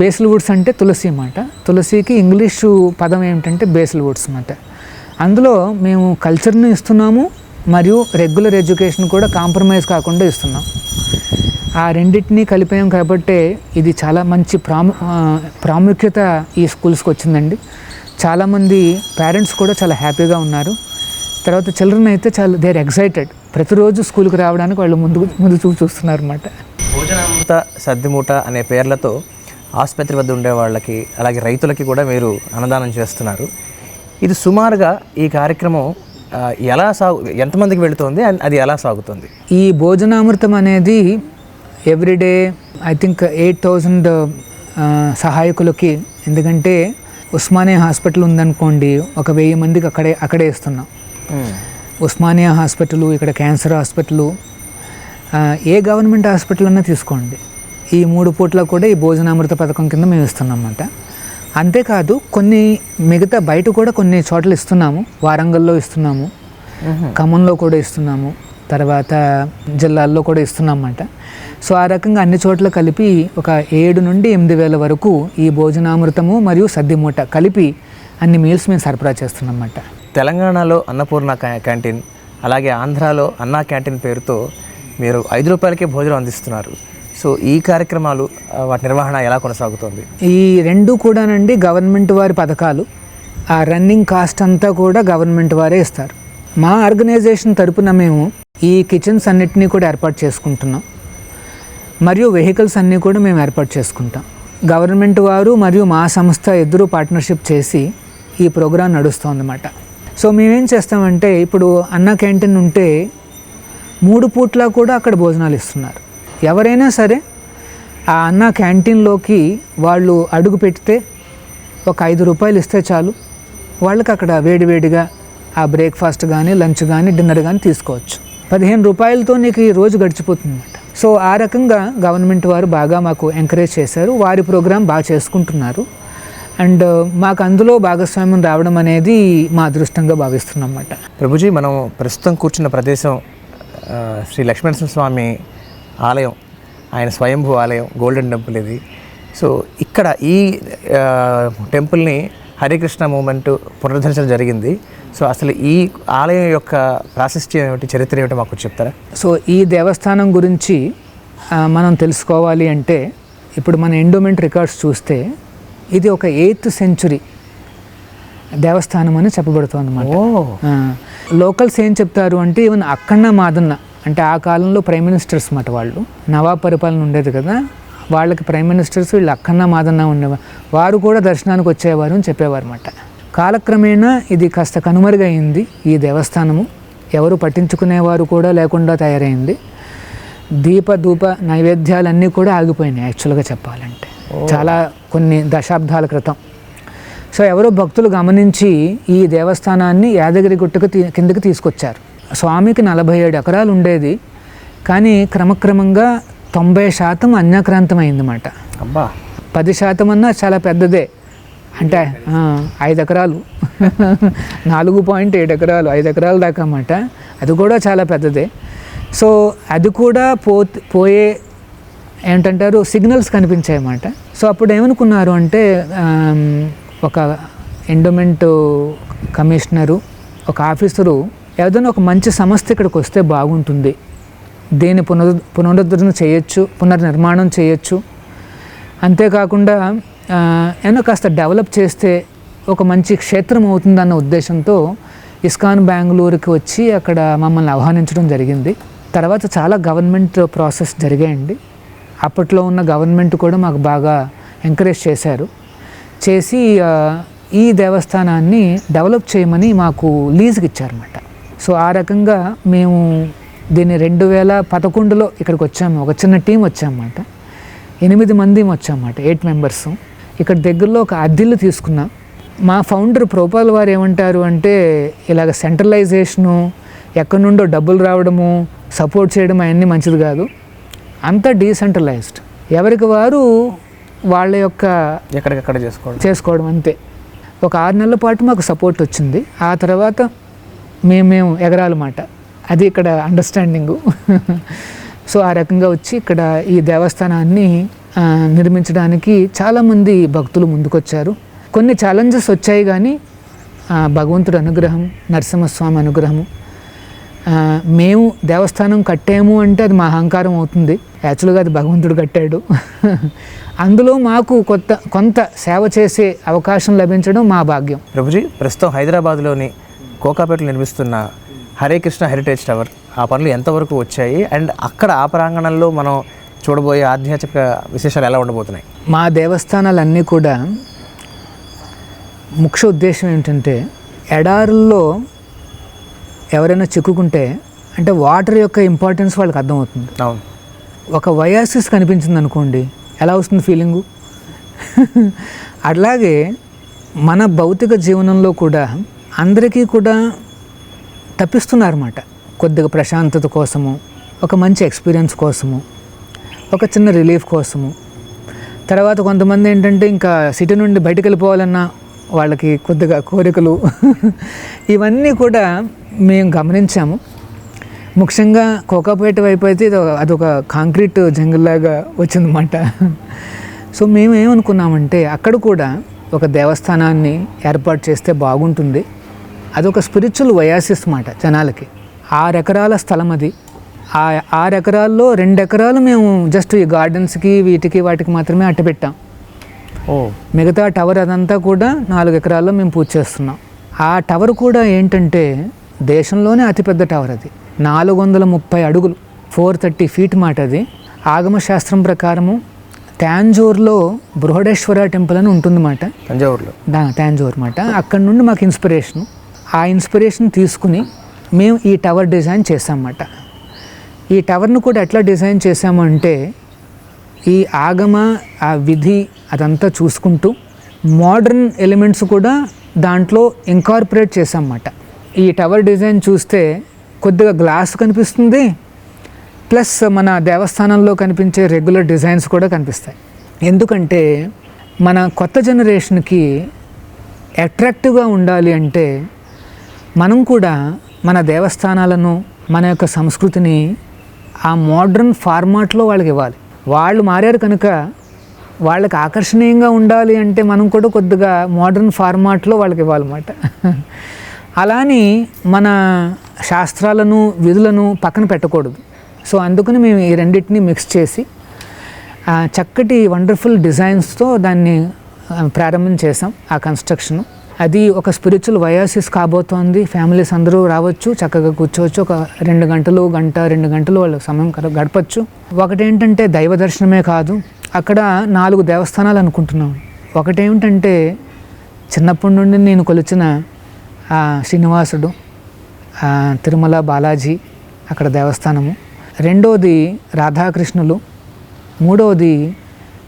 బేసిల్ వుడ్స్ అంటే తులసి అన్నమాట. తులసికి ఇంగ్లీషు పదం ఏమిటంటే బేసిల్ వుడ్స్ అన్నమాట. అందులో మేము కల్చర్ని ఇస్తున్నాము మరియు రెగ్యులర్ ఎడ్యుకేషన్ కూడా కాంప్రమైజ్ కాకుండా ఇస్తున్నాం. ఆ రెండింటినీ కలిపాం కాబట్టి ఇది చాలా మంచి ప్రాముఖ్యత ఈ స్కూల్స్కి వచ్చిందండి. చాలామంది పేరెంట్స్ కూడా చాలా హ్యాపీగా ఉన్నారు. తర్వాత చిల్డ్రన్ అయితే చాలా దేర్ ఎక్సైటెడ్, ప్రతిరోజు స్కూల్కి రావడానికి వాళ్ళు ముందు చూస్తున్నారు అన్నమాట. భోజనామృత సద్దిమూట అనే పేర్లతో ఆసుపత్రి వద్ద ఉండే వాళ్ళకి అలాగే రైతులకి కూడా మీరు అన్నదానం చేస్తున్నారు. ఇది సుమారుగా ఈ కార్యక్రమం ఎంతమందికి వెళుతుంది, అది ఎలా సాగుతుంది? ఈ భోజనామృతం అనేది ఎవ్రీడే ఐ థింక్ 8,000 సహాయకులకి, ఎందుకంటే ఉస్మానియా హాస్పిటల్ ఉందనుకోండి, 1,000 మందికి అక్కడే ఇస్తున్నాం. ఉస్మానియా హాస్పిటల్, ఇక్కడ క్యాన్సర్ హాస్పిటల్, ఏ గవర్నమెంట్ హాస్పిటల్ అన్నా తీసుకోండి, ఈ 3 పూట్ల కూడా ఈ భోజనామృత పథకం కింద మేము ఇస్తున్నాం అన్నమాట. అంతేకాదు కొన్ని మిగతా బయట కూడా కొన్ని చోట్ల ఇస్తున్నాము. వారంగల్లో ఇస్తున్నాము, ఖమ్మంలో కూడా ఇస్తున్నాము, తర్వాత జిల్లాల్లో కూడా ఇస్తున్నాం అన్నమాట. సో ఆ రకంగా అన్ని చోట్ల కలిపి ఒక 7 నుండి 8,000 వరకు ఈ భోజనామృతము మరియు సద్దిమూట కలిపి అన్ని మీల్స్ మేము సరఫరా చేస్తున్నాం అన్నమాట. తెలంగాణలో అన్నపూర్ణ క్యాంటీన్, అలాగే ఆంధ్రాలో అన్నా క్యాంటీన్ పేరుతో మీరు 5 రూపాయలకే భోజనం అందిస్తున్నారు. సో ఈ కార్యక్రమాలు వాటి నిర్వహణ ఎలా కొనసాగుతుంది? ఈ రెండు కూడానండి గవర్నమెంట్ వారి పథకాలు. ఆ రన్నింగ్ కాస్ట్ అంతా కూడా గవర్నమెంట్ వారే ఇస్తారు. మా ఆర్గనైజేషన్ తరపున మేము ఈ కిచెన్స్ అన్నిటినీ కూడా ఏర్పాటు చేసుకుంటున్నాం, మరియు వెహికల్స్ అన్నీ కూడా మేము ఏర్పాటు చేసుకుంటాం. గవర్నమెంట్ వారు మరియు మా సంస్థ ఇద్దరు పార్ట్నర్షిప్ చేసి ఈ ప్రోగ్రాం నడుస్తుందన్నమాట. సో మేమేం చేస్తామంటే, ఇప్పుడు అన్నా క్యాంటీన్ ఉంటే 3 పూట్ల కూడా అక్కడ భోజనాలు ఇస్తున్నారు. ఎవరైనా సరే ఆ అన్నా క్యాంటీన్లోకి వాళ్ళు అడుగు పెడితే ఒక 5 రూపాయలు ఇస్తే చాలు, వాళ్ళకి అక్కడ వేడివేడిగా ఆ బ్రేక్ఫాస్ట్ కానీ లంచ్ కానీ డిన్నర్ కానీ తీసుకోవచ్చు. 15 రూపాయలతో నీకు ఈ రోజు గడిచిపోతుందన్నమాట. సో ఆ రకంగా గవర్నమెంట్ వారు బాగా మాకు ఎంకరేజ్ చేశారు. వారి ప్రోగ్రాం బాగా చేసుకుంటున్నారు. అండ్ మాకు అందులో భాగస్వామ్యం రావడం అనేది మా అదృష్టంగా భావిస్తున్నాం అన్నమాట. ప్రభుజీ, మనం ప్రస్తుతం కూర్చున్న ప్రదేశం శ్రీ లక్ష్మీనరసింహస్వామి ఆలయం, ఆయన స్వయంభూ ఆలయం, గోల్డెన్ టెంపుల్ ఇది. సో ఇక్కడ ఈ టెంపుల్ని హరికృష్ణ మూమెంట్ పునరుద్ధరించడం జరిగింది. సో అసలు ఈ ఆలయం యొక్క ప్రాశస్త్యం ఏమిటి, చరిత్ర ఏమిటి మాకు చెప్తారా? సో ఈ దేవస్థానం గురించి మనం తెలుసుకోవాలి అంటే, ఇప్పుడు మన ఎండోమెంట్ రికార్డ్స్ చూస్తే ఇది ఒక 8th సెంచురీ దేవస్థానం అని చెప్పబడుతుంది అన్నమాట. లోకల్స్ ఏం చెప్తారు అంటే, ఈవెన్ అక్కన్న మాదన్న అంటే ఆ కాలంలో ప్రైమ్ మినిస్టర్స్ అన్నమాట, వాళ్ళు నవాబ్ పరిపాలన ఉండేది కదా, వాళ్ళకి ప్రైమ్ మినిస్టర్స్ వీళ్ళు అక్కన్న మాదన్న ఉండేవారు, వారు కూడా దర్శనానికి వచ్చేవారు అని చెప్పేవారు అన్నమాట. కాలక్రమేణా ఇది కాస్త కనుమరుగైంది ఈ దేవస్థానము, ఎవరు పట్టించుకునేవారు కూడా లేకుండా తయారైంది. ధూప నైవేద్యాలన్నీ కూడా ఆగిపోయినాయి యాక్చువల్గా చెప్పాలంటే, చాలా కొన్ని దశాబ్దాల క్రితం. సో ఎవరో భక్తులు గమనించి ఈ దేవస్థానాన్ని యాదగిరి గుట్టకు కిందకి తీసుకొచ్చారు. స్వామికి 47 ఎకరాలు ఉండేది, కానీ క్రమక్రమంగా 90% అన్యాక్రాంతం అయిందన్నమాట. 10% అన్నా చాలా పెద్దదే, అంటే 5 ఎకరాలు 4.7 ఎకరాలు 5 ఎకరాల దాకా అన్నమాట. అది కూడా చాలా పెద్దదే. సో అది కూడా పోయే ఏంటంటారు సిగ్నల్స్ కనిపించాయి అన్నమాట. సో అప్పుడు ఏమనుకున్నారు అంటే, ఒక ఎండోమెంట్ కమిషనరు, ఒక ఆఫీసరు ఏదైనా ఒక మంచి సంస్థ ఇక్కడికి వస్తే బాగుంటుంది, దీన్ని పునరుద్ధరణ చేయొచ్చు, పునర్నిర్మాణం చేయొచ్చు, అంతేకాకుండా ఏమన్నా కాస్త డెవలప్ చేస్తే ఒక మంచి క్షేత్రం అవుతుందన్న ఉద్దేశంతో ఇస్కాన్ బెంగళూరుకి వచ్చి అక్కడ మమ్మల్ని ఆహ్వానించడం జరిగింది. తర్వాత చాలా గవర్నమెంట్ ప్రాసెస్ జరిగాయండి. అప్పట్లో ఉన్న గవర్నమెంట్ కూడా మాకు బాగా ఎంకరేజ్ చేసి ఈ దేవస్థానాన్ని డెవలప్ చేయమని మాకు లీజుకి ఇచ్చారన్నమాట. సో ఆ రకంగా మేము దీన్ని 2011లో ఇక్కడికి వచ్చాము, ఒక చిన్న టీం వచ్చామన్నమాట, 8 మంది వచ్చామన్నమాట, 8 మెంబర్స్. ఇక్కడ దగ్గరలో ఒక అద్దెలు తీసుకున్నాం. మా ఫౌండర్ ప్రోపాల్ వారు ఏమంటారు అంటే, ఇలాగ సెంట్రలైజేషను, ఎక్కడి నుండో డబ్బులు రావడము, సపోర్ట్ చేయడం అవన్నీ మంచిది కాదు, అంతా డీసెంట్రలైజ్డ్, ఎవరికి వారు వాళ్ళ యొక్క ఎక్కడికక్కడ చేసుకోవడం అంతే. ఒక 6 నెలల పాటు మాకు సపోర్ట్ వచ్చింది. ఆ తర్వాత మేము ఎగరాలన్నమాట. అది ఇక్కడ అండర్స్టాండింగు. సో ఆ రకంగా వచ్చి ఇక్కడ ఈ దేవస్థానాన్ని నిర్మించడానికి చాలామంది భక్తులు ముందుకొచ్చారు. కొన్ని ఛాలెంజెస్ వచ్చాయి, కానీ భగవంతుడి అనుగ్రహం, నరసింహస్వామి అనుగ్రహము. మేము దేవస్థానం కట్టాము అంటే అది మా అహంకారం అవుతుంది, యాక్చువల్గా అది భగవంతుడు కట్టాడు. అందులో మాకు కొంత సేవ చేసే అవకాశం లభించడం మా భాగ్యం. ప్రభుజీ, ప్రస్తుతం హైదరాబాద్లోని కోకాపేటలో నిర్మిస్తున్న హరే కృష్ణ హెరిటేజ్ టవర్, ఆ పనులు ఎంతవరకు వచ్చాయి, అండ్ అక్కడ ఆ ప్రాంగణంలో మనం చూడబోయే ఆధ్యాత్మిక విశేషాలు ఎలా ఉండబోతున్నాయి? మా దేవస్థానాలన్నీ కూడా ముఖ్య ఉద్దేశం ఏంటంటే, ఎడారుల్లో ఎవరైనా చిక్కుకుంటే అంటే వాటర్ యొక్క ఇంపార్టెన్స్ వాళ్ళకి అర్థమవుతుంది. అవును. ఒక వయాసిస్ కనిపించింది అనుకోండి, ఎలా వస్తుంది ఫీలింగు? అట్లాగే మన భౌతిక జీవనంలో కూడా అందరికీ కూడా తప్పిస్తున్నారన్నమాట. కొద్దిగా ప్రశాంతత కోసము, ఒక మంచి ఎక్స్పీరియన్స్ కోసము, ఒక చిన్న రిలీఫ్ కోసము. తర్వాత కొంతమంది ఏంటంటే ఇంకా సిటీ నుండి బయటకు వెళ్ళిపోవాలన్నా వాళ్ళకి కొద్దిగా కోరికలు. ఇవన్నీ కూడా మేము గమనించాము. ముఖ్యంగా కోకాపేట వైపు అయితే అదొక కాంక్రీట్ జంగిల్లాగా వచ్చిందన్నమాట. సో మేము ఏమనుకున్నామంటే అక్కడ కూడా ఒక దేవస్థానాన్ని ఏర్పాటు చేస్తే బాగుంటుంది. అదొక స్పిరిచువల్ వయాసిస్ మాట జనాలకి. 6 ఎకరాల స్థలం అది. ఆ 6 ఎకరాల్లో 2 ఎకరాలు మేము జస్ట్ ఈ గార్డెన్స్కి వాటికి మాత్రమే అట్టపెట్టాం. మిగతా టవర్ అదంతా కూడా 4 ఎకరాల్లో మేము పూజ చేస్తున్నాం. ఆ టవర్ కూడా ఏంటంటే దేశంలోనే అతిపెద్ద టవర్ అది. 430 అడుగులు, 430 ఫీట్ మాట అది. ఆగమశాస్త్రం ప్రకారము తాంజూర్లో బృహడేశ్వర టెంపుల్ అని ఉంటుందన్నమాట. తాంజూర్ మాట. అక్కడ నుండి మాకు ఇన్స్పిరేషను. ఆ ఇన్స్పిరేషన్ తీసుకుని మేము ఈ టవర్ డిజైన్ చేసామన్నమాట. ఈ టవర్ను కూడా ఎట్లా డిజైన్ చేసామంటే, ఈ ఆగమ, ఆ విధి అదంతా చూసుకుంటూ మోడర్న్ ఎలిమెంట్స్ కూడా దాంట్లో ఇంకార్పొరేట్ చేసామన్నమాట. ఈ టవర్ డిజైన్ చూస్తే కొద్దిగా గ్లాస్ కనిపిస్తుంది, ప్లస్ మన దేవస్థానంలో కనిపించే రెగ్యులర్ డిజైన్స్ కూడా కనిపిస్తాయి. ఎందుకంటే మన కొత్త జనరేషన్కి అట్రాక్టివ్గా ఉండాలి అంటే మనం కూడా మన దేవస్థానాలను, మన యొక్క సంస్కృతిని ఆ మోడ్రన్ ఫార్మాట్లో వాళ్ళకి ఇవ్వాలి. వాళ్ళు మారారు కనుక వాళ్ళకి ఆకర్షణీయంగా ఉండాలి అంటే మనం కూడా కొద్దిగా మోడ్రన్ ఫార్మాట్లో వాళ్ళకి ఇవ్వాలన్నమాట. అలాని మన శాస్త్రాలను, విధులను పక్కన పెట్టకూడదు. సో అందుకని మేము ఈ రెండింటిని మిక్స్ చేసి చక్కటి వండర్ఫుల్ డిజైన్స్తో దాన్ని ప్రారంభం చేసాం. ఆ కన్స్ట్రక్షన్ అది ఒక స్పిరిచువల్ వయాసిస్ కాబోతోంది. ఫ్యామిలీస్ అందరూ రావచ్చు, చక్కగా కూర్చోవచ్చు. ఒక 2 గంటలు వాళ్ళు సమయం గడపచ్చు. ఒకటేంటంటే దైవ దర్శనమే కాదు, అక్కడ 4 దేవస్థానాలు అనుకుంటున్నాం. ఒకటేమిటంటే చిన్నప్పటి నుండి నేను కొలిచిన శ్రీనివాసుడు, తిరుమల బాలాజీ అక్కడ దేవస్థానము. రెండోది రాధాకృష్ణులు, మూడవది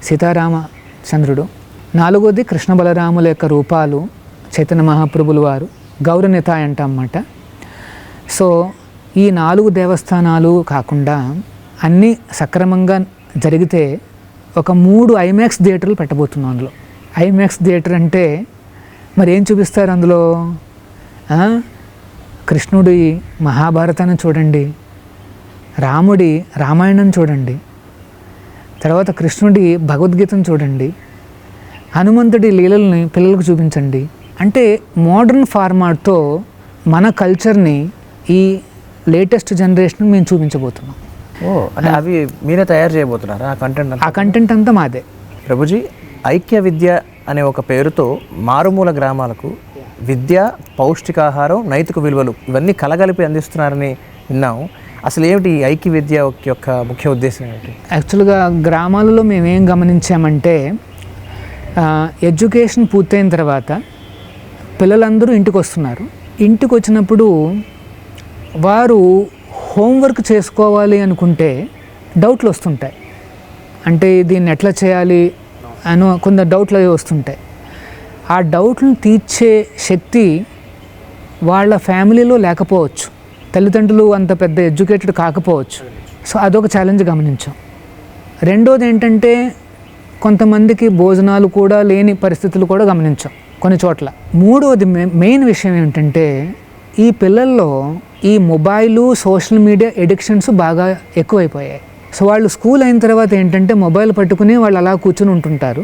సీతారామచంద్రుడు, నాలుగోది కృష్ణ బలరాముల యొక్క రూపాలు, చైతన్య మహాప్రభులు వారు, గౌరనితాయ్ అంటన్నమాట. సో ఈ 4 దేవస్థానాలు కాకుండా అన్నీ సక్రమంగా జరిగితే ఒక 3 ఐమాక్స్ థియేటర్లు పెట్టబోతున్నాం అందులో. ఐమాక్స్ థియేటర్ అంటే మరి ఏం చూపిస్తారు అందులో? కృష్ణుడి మహాభారతాన్ని చూడండి, రాముడి రామాయణం చూడండి, తర్వాత కృష్ణుడి భగవద్గీతను చూడండి, హనుమంతుడి లీలల్ని పిల్లలకు చూపించండి. అంటే మోడర్న్ ఫార్మాట్తో మన కల్చర్ని ఈ లేటెస్ట్ జనరేషన్ మేము చూపించబోతున్నాం. అంటే అవి మీరే తయారు చేయబోతున్నారా? ఆ కంటెంట్ అంతా మాదే. ప్రభుజీ, ఐక్య విద్య అనే ఒక పేరుతో మారుమూల గ్రామాలకు విద్య, పౌష్టికాహారం, నైతిక విలువలు ఇవన్నీ కలగలిపి అందిస్తున్నారని విన్నాము. అసలు ఏమిటి ఈ ఐక్య విద్య యొక్క ముఖ్య ఉద్దేశం ఏమిటి? యాక్చువల్గా గ్రామాలలో మేమేం గమనించామంటే, ఎడ్యుకేషన్ పూర్తయిన తర్వాత పిల్లలందరూ ఇంటికి వస్తున్నారు. ఇంటికి వచ్చినప్పుడు వారు హోంవర్క్ చేసుకోవాలి అనుకుంటే డౌట్లు వస్తుంటాయి. అంటే దీన్ని ఎట్లా చేయాలి అని కొంత డౌట్లు అవి వస్తుంటాయి. ఆ డౌట్లను తీర్చే శక్తి వాళ్ళ ఫ్యామిలీలో లేకపోవచ్చు, తల్లిదండ్రులు అంత పెద్ద ఎడ్యుకేటెడ్ కాకపోవచ్చు. సో అదొక ఛాలెంజ్ గమనించాం. రెండోది ఏంటంటే కొంతమందికి భోజనాలు కూడా లేని పరిస్థితులు కూడా గమనించాం కొన్ని చోట్ల. మూడోది మెయిన్ విషయం ఏంటంటే ఈ పిల్లల్లో ఈ మొబైలు సోషల్ మీడియా ఎడిక్షన్స్ బాగా ఎక్కువైపోయాయి. సో వాళ్ళు స్కూల్ అయిన తర్వాత ఏంటంటే మొబైల్ పట్టుకుని వాళ్ళు అలా కూర్చుని ఉంటుంటారు,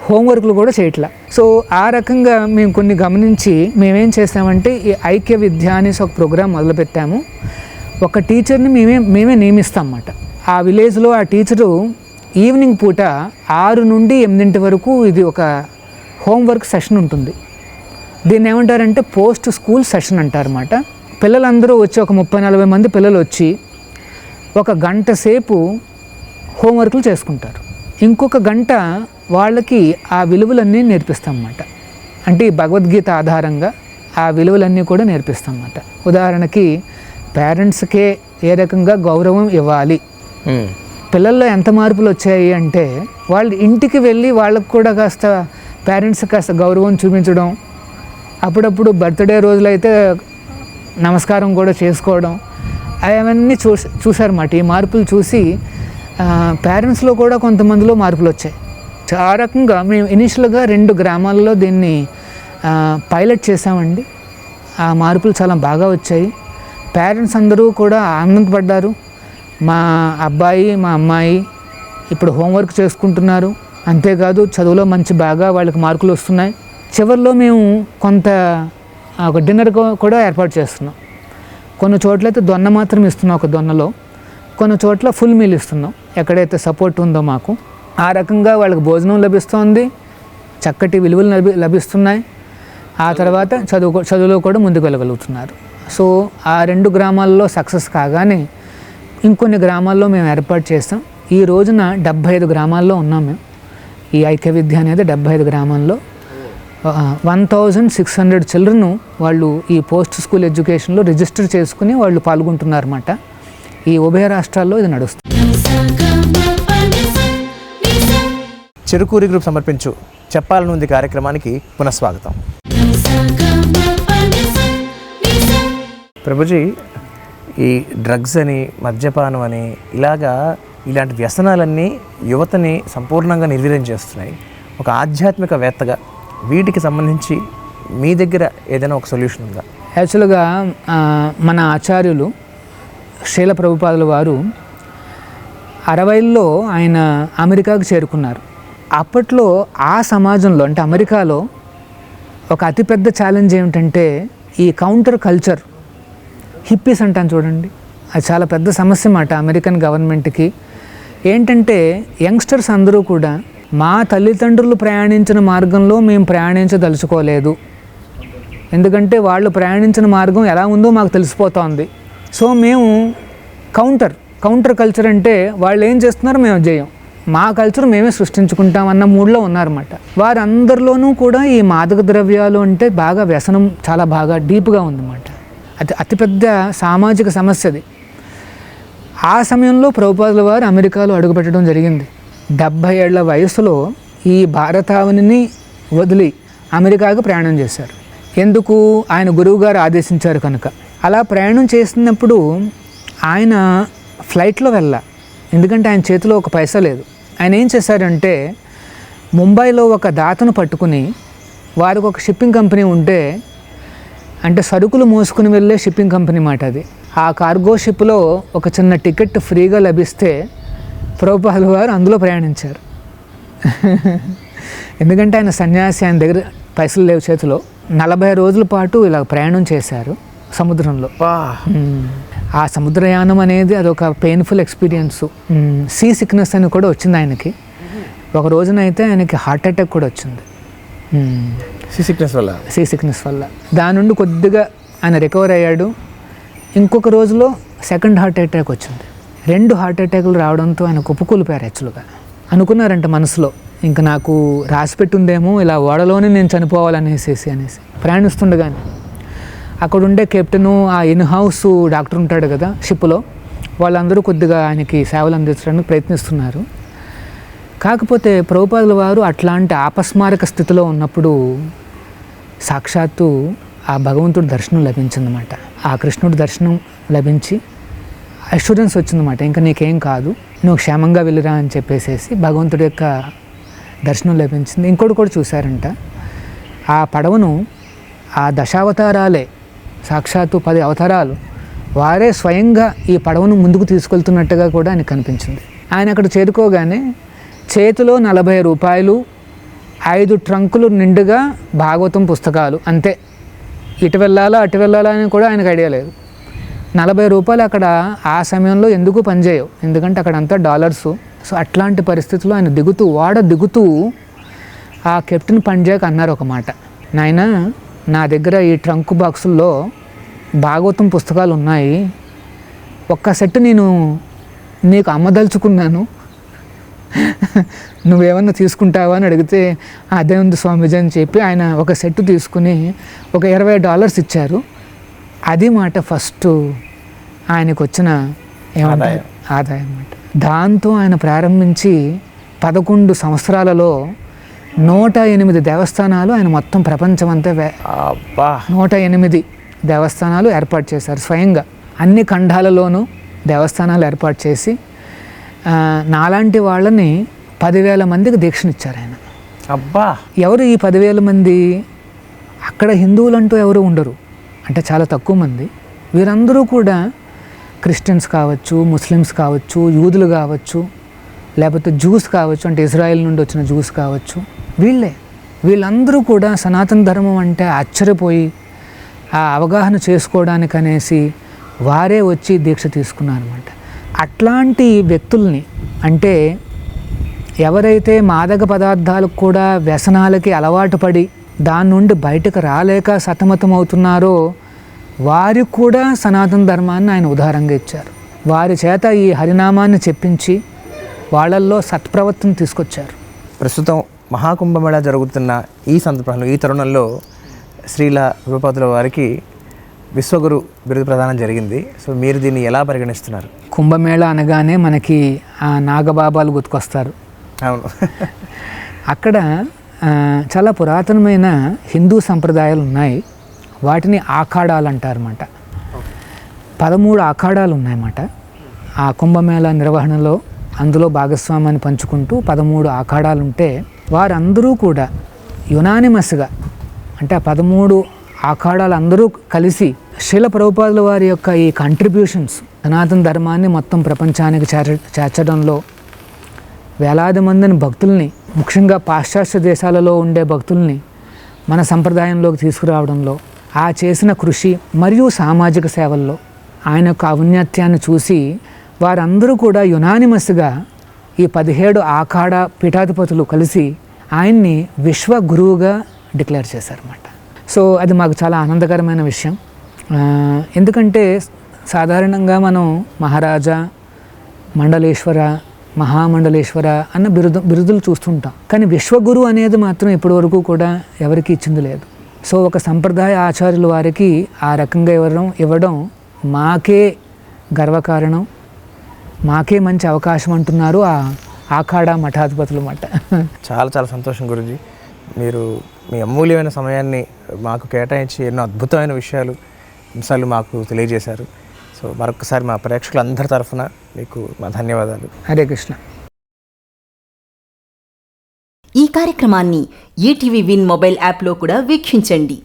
హోంవర్క్లు కూడా చేయట్లా. సో ఆ రకంగా మేము కొన్ని గమనించి మేమేం చేసామంటే ఈ ఐక్య విద్య అనేసి ఒక ప్రోగ్రాం మొదలుపెట్టాము. ఒక టీచర్ని మేమే నియమిస్తాం అన్నమాట. ఆ విలేజ్లో ఆ టీచరు ఈవినింగ్ పూట 6 నుండి 8 వరకు ఇది ఒక హోంవర్క్ సెషన్ ఉంటుంది. దీన్ని ఏమంటారంటే పోస్ట్ స్కూల్ సెషన్ అంటారన్నమాట. పిల్లలందరూ వచ్చి ఒక 30-40 మంది పిల్లలు వచ్చి 1 గంట సేపు హోంవర్క్లు చేసుకుంటారు. ఇంకొక గంట వాళ్ళకి ఆ విలువలన్నీ నేర్పిస్తాం అన్నమాట. అంటే ఈ భగవద్గీత ఆధారంగా ఆ విలువలన్నీ కూడా నేర్పిస్తాం అన్నమాట. ఉదాహరణకి పేరెంట్స్కే ఏ రకంగా గౌరవం ఇవ్వాలి, పిల్లల్లో ఎంత మార్పులు వచ్చాయి అంటే వాళ్ళు ఇంటికి వెళ్ళి వాళ్ళకు కూడా కాస్త పేరెంట్స్ కాస్త గౌరవం చూపించడం, అప్పుడప్పుడు బర్త్డే రోజులైతే నమస్కారం కూడా చేసుకోవడం, అవన్నీ చూసారన్నమాట. ఈ మార్పులు చూసి పేరెంట్స్లో కూడా కొంతమందిలో మార్పులు వచ్చాయి. ఆ రకంగా మేము ఇనిషియల్గా 2 గ్రామాల్లో దీన్ని పైలట్ చేసామండి. ఆ మార్పులు చాలా బాగా వచ్చాయి. పేరెంట్స్ అందరూ కూడా ఆనందపడ్డారు. మా అబ్బాయి మా అమ్మాయి ఇప్పుడు హోంవర్క్ చేసుకుంటున్నారు, అంతేకాదు చదువులో బాగా వాళ్ళకి మార్కులు వస్తున్నాయి. చివరిలో మేము కొంత ఒక డిన్నర్ కూడా ఏర్పాటు చేస్తున్నాం. కొన్ని చోట్లయితే దొన్న మాత్రం ఇస్తున్నాం, ఒక దొన్నలో. కొన్ని చోట్ల ఫుల్ మీల్ ఇస్తున్నాం ఎక్కడైతే సపోర్ట్ ఉందో మాకు. ఆ రకంగా వాళ్ళకి భోజనం లభిస్తోంది, చక్కటి విలువలు లభిస్తున్నాయి. ఆ తర్వాత చదువులో కూడా ముందుకు వెళ్ళగలుగుతున్నారు. సో ఆ 2 గ్రామాల్లో సక్సెస్ కాగానే ఇంకొన్ని గ్రామాల్లో మేము ఏర్పాటు చేస్తాం. ఈ రోజున 75 గ్రామాల్లో ఉన్నాం మేము. ఈ ఐక్య విద్య అనేది 75 గ్రామాల్లో 1600 చిల్డ్రన్ వాళ్ళు ఈ పోస్ట్ స్కూల్ ఎడ్యుకేషన్లో రిజిస్టర్ చేసుకుని వాళ్ళు పాల్గొంటున్నారు అన్నమాట. ఈ ఉభయ రాష్ట్రాల్లో ఇది నడుస్తుంది. చెరుకూరి గ్రూప్ సమర్పించు చెప్పాలని ఉంది కార్యక్రమానికి పునఃస్వాగతం. ప్రభుజీ, ఈ డ్రగ్స్ అని, మద్యపానం అని, ఇలాంటి వ్యసనాలన్నీ యువతని సంపూర్ణంగా నిర్వీర్యం చేస్తున్నాయి. ఒక ఆధ్యాత్మికవేత్తగా వీటికి సంబంధించి మీ దగ్గర ఏదైనా ఒక సొల్యూషన్ ఉందా? యాక్చువల్గా మన ఆచార్యులు శ్రీల ప్రభుపాదుల వారు 60ల్లో ఆయన అమెరికాకు చేరుకున్నారు. అప్పట్లో ఆ సమాజంలో అంటే అమెరికాలో ఒక అతిపెద్ద ఛాలెంజ్ ఏమిటంటే ఈ కౌంటర్ కల్చర్, హిప్పీస్ అంటాను చూడండి, అది చాలా పెద్ద సమస్య అన్నమాట అమెరికన్ గవర్నమెంట్కి. ఏంటంటే యంగ్స్టర్స్ అందరూ కూడా మా తల్లిదండ్రులు ప్రయాణించిన మార్గంలో మేము ప్రయాణించదలుచుకోలేదు, ఎందుకంటే వాళ్ళు ప్రయాణించిన మార్గం ఎలా ఉందో మాకు తెలిసిపోతోంది. సో మేము కౌంటర్ కల్చర్ అంటే వాళ్ళు ఏం చేస్తున్నారో మేము చేయం, మా కల్చర్ మేమే సృష్టించుకుంటాం అన్న మూడ్లో ఉన్నారన్నమాట. వారందరిలోనూ కూడా ఈ మాదక ద్రవ్యాలు అంటే బాగా వ్యసనం చాలా బాగా డీప్గా ఉందన్నమాట. అది అతిపెద్ద సామాజిక సమస్య అది. ఆ సమయంలో ప్రభుపాదుల వారు అమెరికాలో అడుగుపెట్టడం జరిగింది. 70 ఏళ్ల వయసులో ఈ భారతావనిని వదిలి అమెరికాకు ప్రయాణం చేశారు. ఎందుకు? ఆయన గురువుగారు ఆదేశించారు కనుక. అలా ప్రయాణం చేసినప్పుడు ఆయన ఫ్లైట్లో ఎందుకంటే ఆయన చేతిలో ఒక పైసా లేదు. ఆయన ఏం చేశారంటే ముంబైలో ఒక దాతను పట్టుకుని, వారికి ఒక షిప్పింగ్ కంపెనీ ఉంటే, అంటే సరుకులు మోసుకుని వెళ్ళే షిప్పింగ్ కంపెనీ మాట అది. ఆ కార్గో షిప్లో ఒక చిన్న టికెట్ ఫ్రీగా లభిస్తే ప్రభుపాదుల వారు అందులో ప్రయాణించారు. ఎందుకంటే ఆయన సన్యాసి, ఆయన దగ్గర పైసలు లేవు చేతిలో. 40 రోజుల పాటు ఇలా ప్రయాణం చేశారు సముద్రంలో. ఆ సముద్రయానం అనేది అదొక పెయిన్ఫుల్ ఎక్స్పీరియన్స్. సీ సిక్నెస్ అని కూడా వచ్చింది ఆయనకి. ఒక రోజునైతే ఆయనకి హార్ట్ అటాక్ కూడా వచ్చింది సీ సిక్నెస్ వల్ల. దాని నుండి కొద్దిగా ఆయన రికవర్ అయ్యాడు. ఇంకొక రోజులో సెకండ్ హార్ట్ అటాక్ వచ్చింది. 2 హార్ట్ అటాకులు రావడంతో ఆయన కుప్పకూలిపోయారు. యాక్చువల్గా అనుకున్నారంట మనసులో, ఇంకా నాకు రాసిపెట్టుందేమో ఇలా ఓడలోనే నేను చనిపోవాలనేసి ప్రయాణిస్తుండగానే అక్కడ ఉండే కెప్టెను, ఆ ఇన్ హౌస్ డాక్టర్ ఉంటాడు కదా షిప్లో, వాళ్ళందరూ కొద్దిగా ఆయనకి సేవలు అందించడానికి ప్రయత్నిస్తున్నారు. కాకపోతే ప్రభుపాదుల వారు అట్లాంటి ఆపస్మారక స్థితిలో ఉన్నప్పుడు సాక్షాత్తు ఆ భగవంతుడి దర్శనం లభించిందన్నమాట. ఆ కృష్ణుడి దర్శనం లభించి అష్యూరెన్స్ వచ్చిందన్నమాట, ఇంకా నీకేం కాదు, నువ్వు క్షేమంగా వెళ్ళిరా అని చెప్పేసేసి భగవంతుడి యొక్క దర్శనం లభించింది. ఇంకోటి కూడా చూశారంట, ఆ పడవను ఆ దశావతారాలే, సాక్షాత్తు 10 అవతారాలు వారే స్వయంగా ఈ పడవను ముందుకు తీసుకెళ్తున్నట్టుగా కూడా ఆయనకు కనిపించింది. ఆయన అక్కడ చేరుకోగానే చేతిలో 40 రూపాయలు, 5 ట్రంకులు నిండుగా భాగవతం పుస్తకాలు, అంతే. ఇటు వెళ్ళాలా అటు వెళ్ళాలా అని కూడా ఆయనకు ఐడియా లేదు. 40 రూపాయలు అక్కడ ఆ సమయంలో ఎందుకు పనిచేయవు, ఎందుకంటే అక్కడ అంతా డాలర్సు. సో అట్లాంటి పరిస్థితుల్లో ఆయన దిగుతూ ఆ కెప్టెన్ పంజాక్ అన్నారు ఒక మాట, నాయనా నా దగ్గర ఈ ట్రంక్ బాక్సుల్లో భాగవతం పుస్తకాలు ఉన్నాయి, ఒక్క సెట్ నేను నీకు అమ్మదలుచుకున్నాను, నువ్వేమన్నా తీసుకుంటావా అని అడిగితే అదే ఉంది స్వామీజీ అని చెప్పి ఆయన ఒక సెట్ తీసుకుని ఒక $20 ఇచ్చారు. అది మాట ఫస్ట్ ఆయనకు వచ్చిన ఏమంటారు ఆదాయం అన్నమాట. దాంతో ఆయన ప్రారంభించి 11 సంవత్సరాలలో 108 దేవస్థానాలు ఆయన మొత్తం ప్రపంచం అంతా 108 దేవస్థానాలు ఏర్పాటు చేశారు స్వయంగా. అన్ని ఖండాలలోనూ దేవస్థానాలు ఏర్పాటు చేసి నాలాంటి వాళ్ళని 10,000 మందికి దీక్షనిచ్చారు ఆయన. అబ్బా! ఎవరు ఈ 10,000 మంది? అక్కడ హిందువులంటూ ఎవరు ఉండరు, అంటే చాలా తక్కువ మంది. వీరందరూ కూడా క్రిస్టియన్స్ కావచ్చు, ముస్లిమ్స్ కావచ్చు, యూదులు కావచ్చు, లేకపోతే జ్యూస్ కావచ్చు, అంటే ఇజ్రాయెల్ నుండి వచ్చిన జ్యూస్ కావచ్చు, వీళ్ళందరూ కూడా సనాతన ధర్మం అంటే ఆశ్చర్యపోయి ఆ అవగాహన చేసుకోవడానికి అనేసి వారే వచ్చి దీక్ష తీసుకున్నారు అనమాట. అట్లాంటి వ్యక్తుల్ని, అంటే ఎవరైతే మాదక పదార్థాలకు కూడా వ్యసనాలకి అలవాటు పడి దాని నుండి బయటకు రాలేక సతమతం అవుతున్నారో వారికి కూడా సనాతన ధర్మాన్ని ఆయన ఉదారంగా ఇచ్చారు. వారి చేత ఈ హరినామాన్ని చెప్పించి వాళ్ళల్లో సత్ప్రవర్తన తీసుకొచ్చారు. ప్రస్తుతం మహాకుంభమేళ జరుగుతున్న ఈ సందర్భంలో, ఈ తరుణంలో శ్రీల ప్రభుపాదుల వారికి విశ్వగురు బిరుదు ప్రదానం జరిగింది. సో మీరు దీన్ని ఎలా పరిగణిస్తున్నారు? కుంభమేళ అనగానే మనకి ఆ నాగబాబాలు గుర్తుకొస్తారు. అవును. అక్కడ చాలా పురాతనమైన హిందూ సంప్రదాయాలు ఉన్నాయి, వాటిని ఆఖాడాలు అంటారన్నమాట. 13 ఆఖాడాలు ఉన్నాయన్నమాట ఆ కుంభమేళ నిర్వహణలో. అందులో భాగస్వామ్యాన్ని పంచుకుంటూ 13 ఆఖాడాలు ఉంటే వారందరూ కూడా యునానిమస్గా, అంటే ఆ 13 ఆఖాడాలు అందరూ కలిసి శ్రీల ప్రభుపాదుల వారి యొక్క ఈ కంట్రిబ్యూషన్స్ సనాతన ధర్మాన్ని మొత్తం ప్రపంచానికి చేర్చడంలో, వేలాది మందిని భక్తుల్ని, ముఖ్యంగా పాశ్చాత్య దేశాలలో ఉండే భక్తుల్ని మన సంప్రదాయంలోకి తీసుకురావడంలో ఆ చేసిన కృషి మరియు సామాజిక సేవల్లో ఆయన యొక్క ఔన్నత్యాన్ని చూసి వారందరూ కూడా యునానిమస్గా ఈ 17 ఆఖాడా పీఠాధిపతులు కలిసి ఆయన్ని విశ్వ గురువుగా డిక్లేర్ చేశారన్నమాట. సో అది మాకు చాలా ఆనందకరమైన విషయం. ఎందుకంటే సాధారణంగా మనం మహారాజా, మండలేశ్వర, మహామండలేశ్వర అన్న బిరుదులు చూస్తుంటాం, కానీ విశ్వగురు అనేది మాత్రం ఇప్పటి వరకు కూడా ఎవరికి ఇచ్చింది లేదు. సో ఒక సంప్రదాయ ఆచార్యుల వారికి ఆ రకంగా ఇవ్వడం మాకే గర్వకారణం, మాకే మంచి అవకాశం అంటున్నారు ఆ ఆఖాడా మఠాధిపతులు మాట. చాలా చాలా సంతోషం గురూజీ. మీరు మీ అమూల్యమైన సమయాన్ని మాకు కేటాయించి ఎన్నో అద్భుతమైన అంశాలు మాకు తెలియజేశారు. సో మరొకసారి మా ప్రేక్షకులందరి తరఫున మీకు మా ధన్యవాదాలు. హరే కృష్ణ. ఈ కార్యక్రమాన్ని ఈటీవీ విన్ మొబైల్ యాప్లో కూడా వీక్షించండి.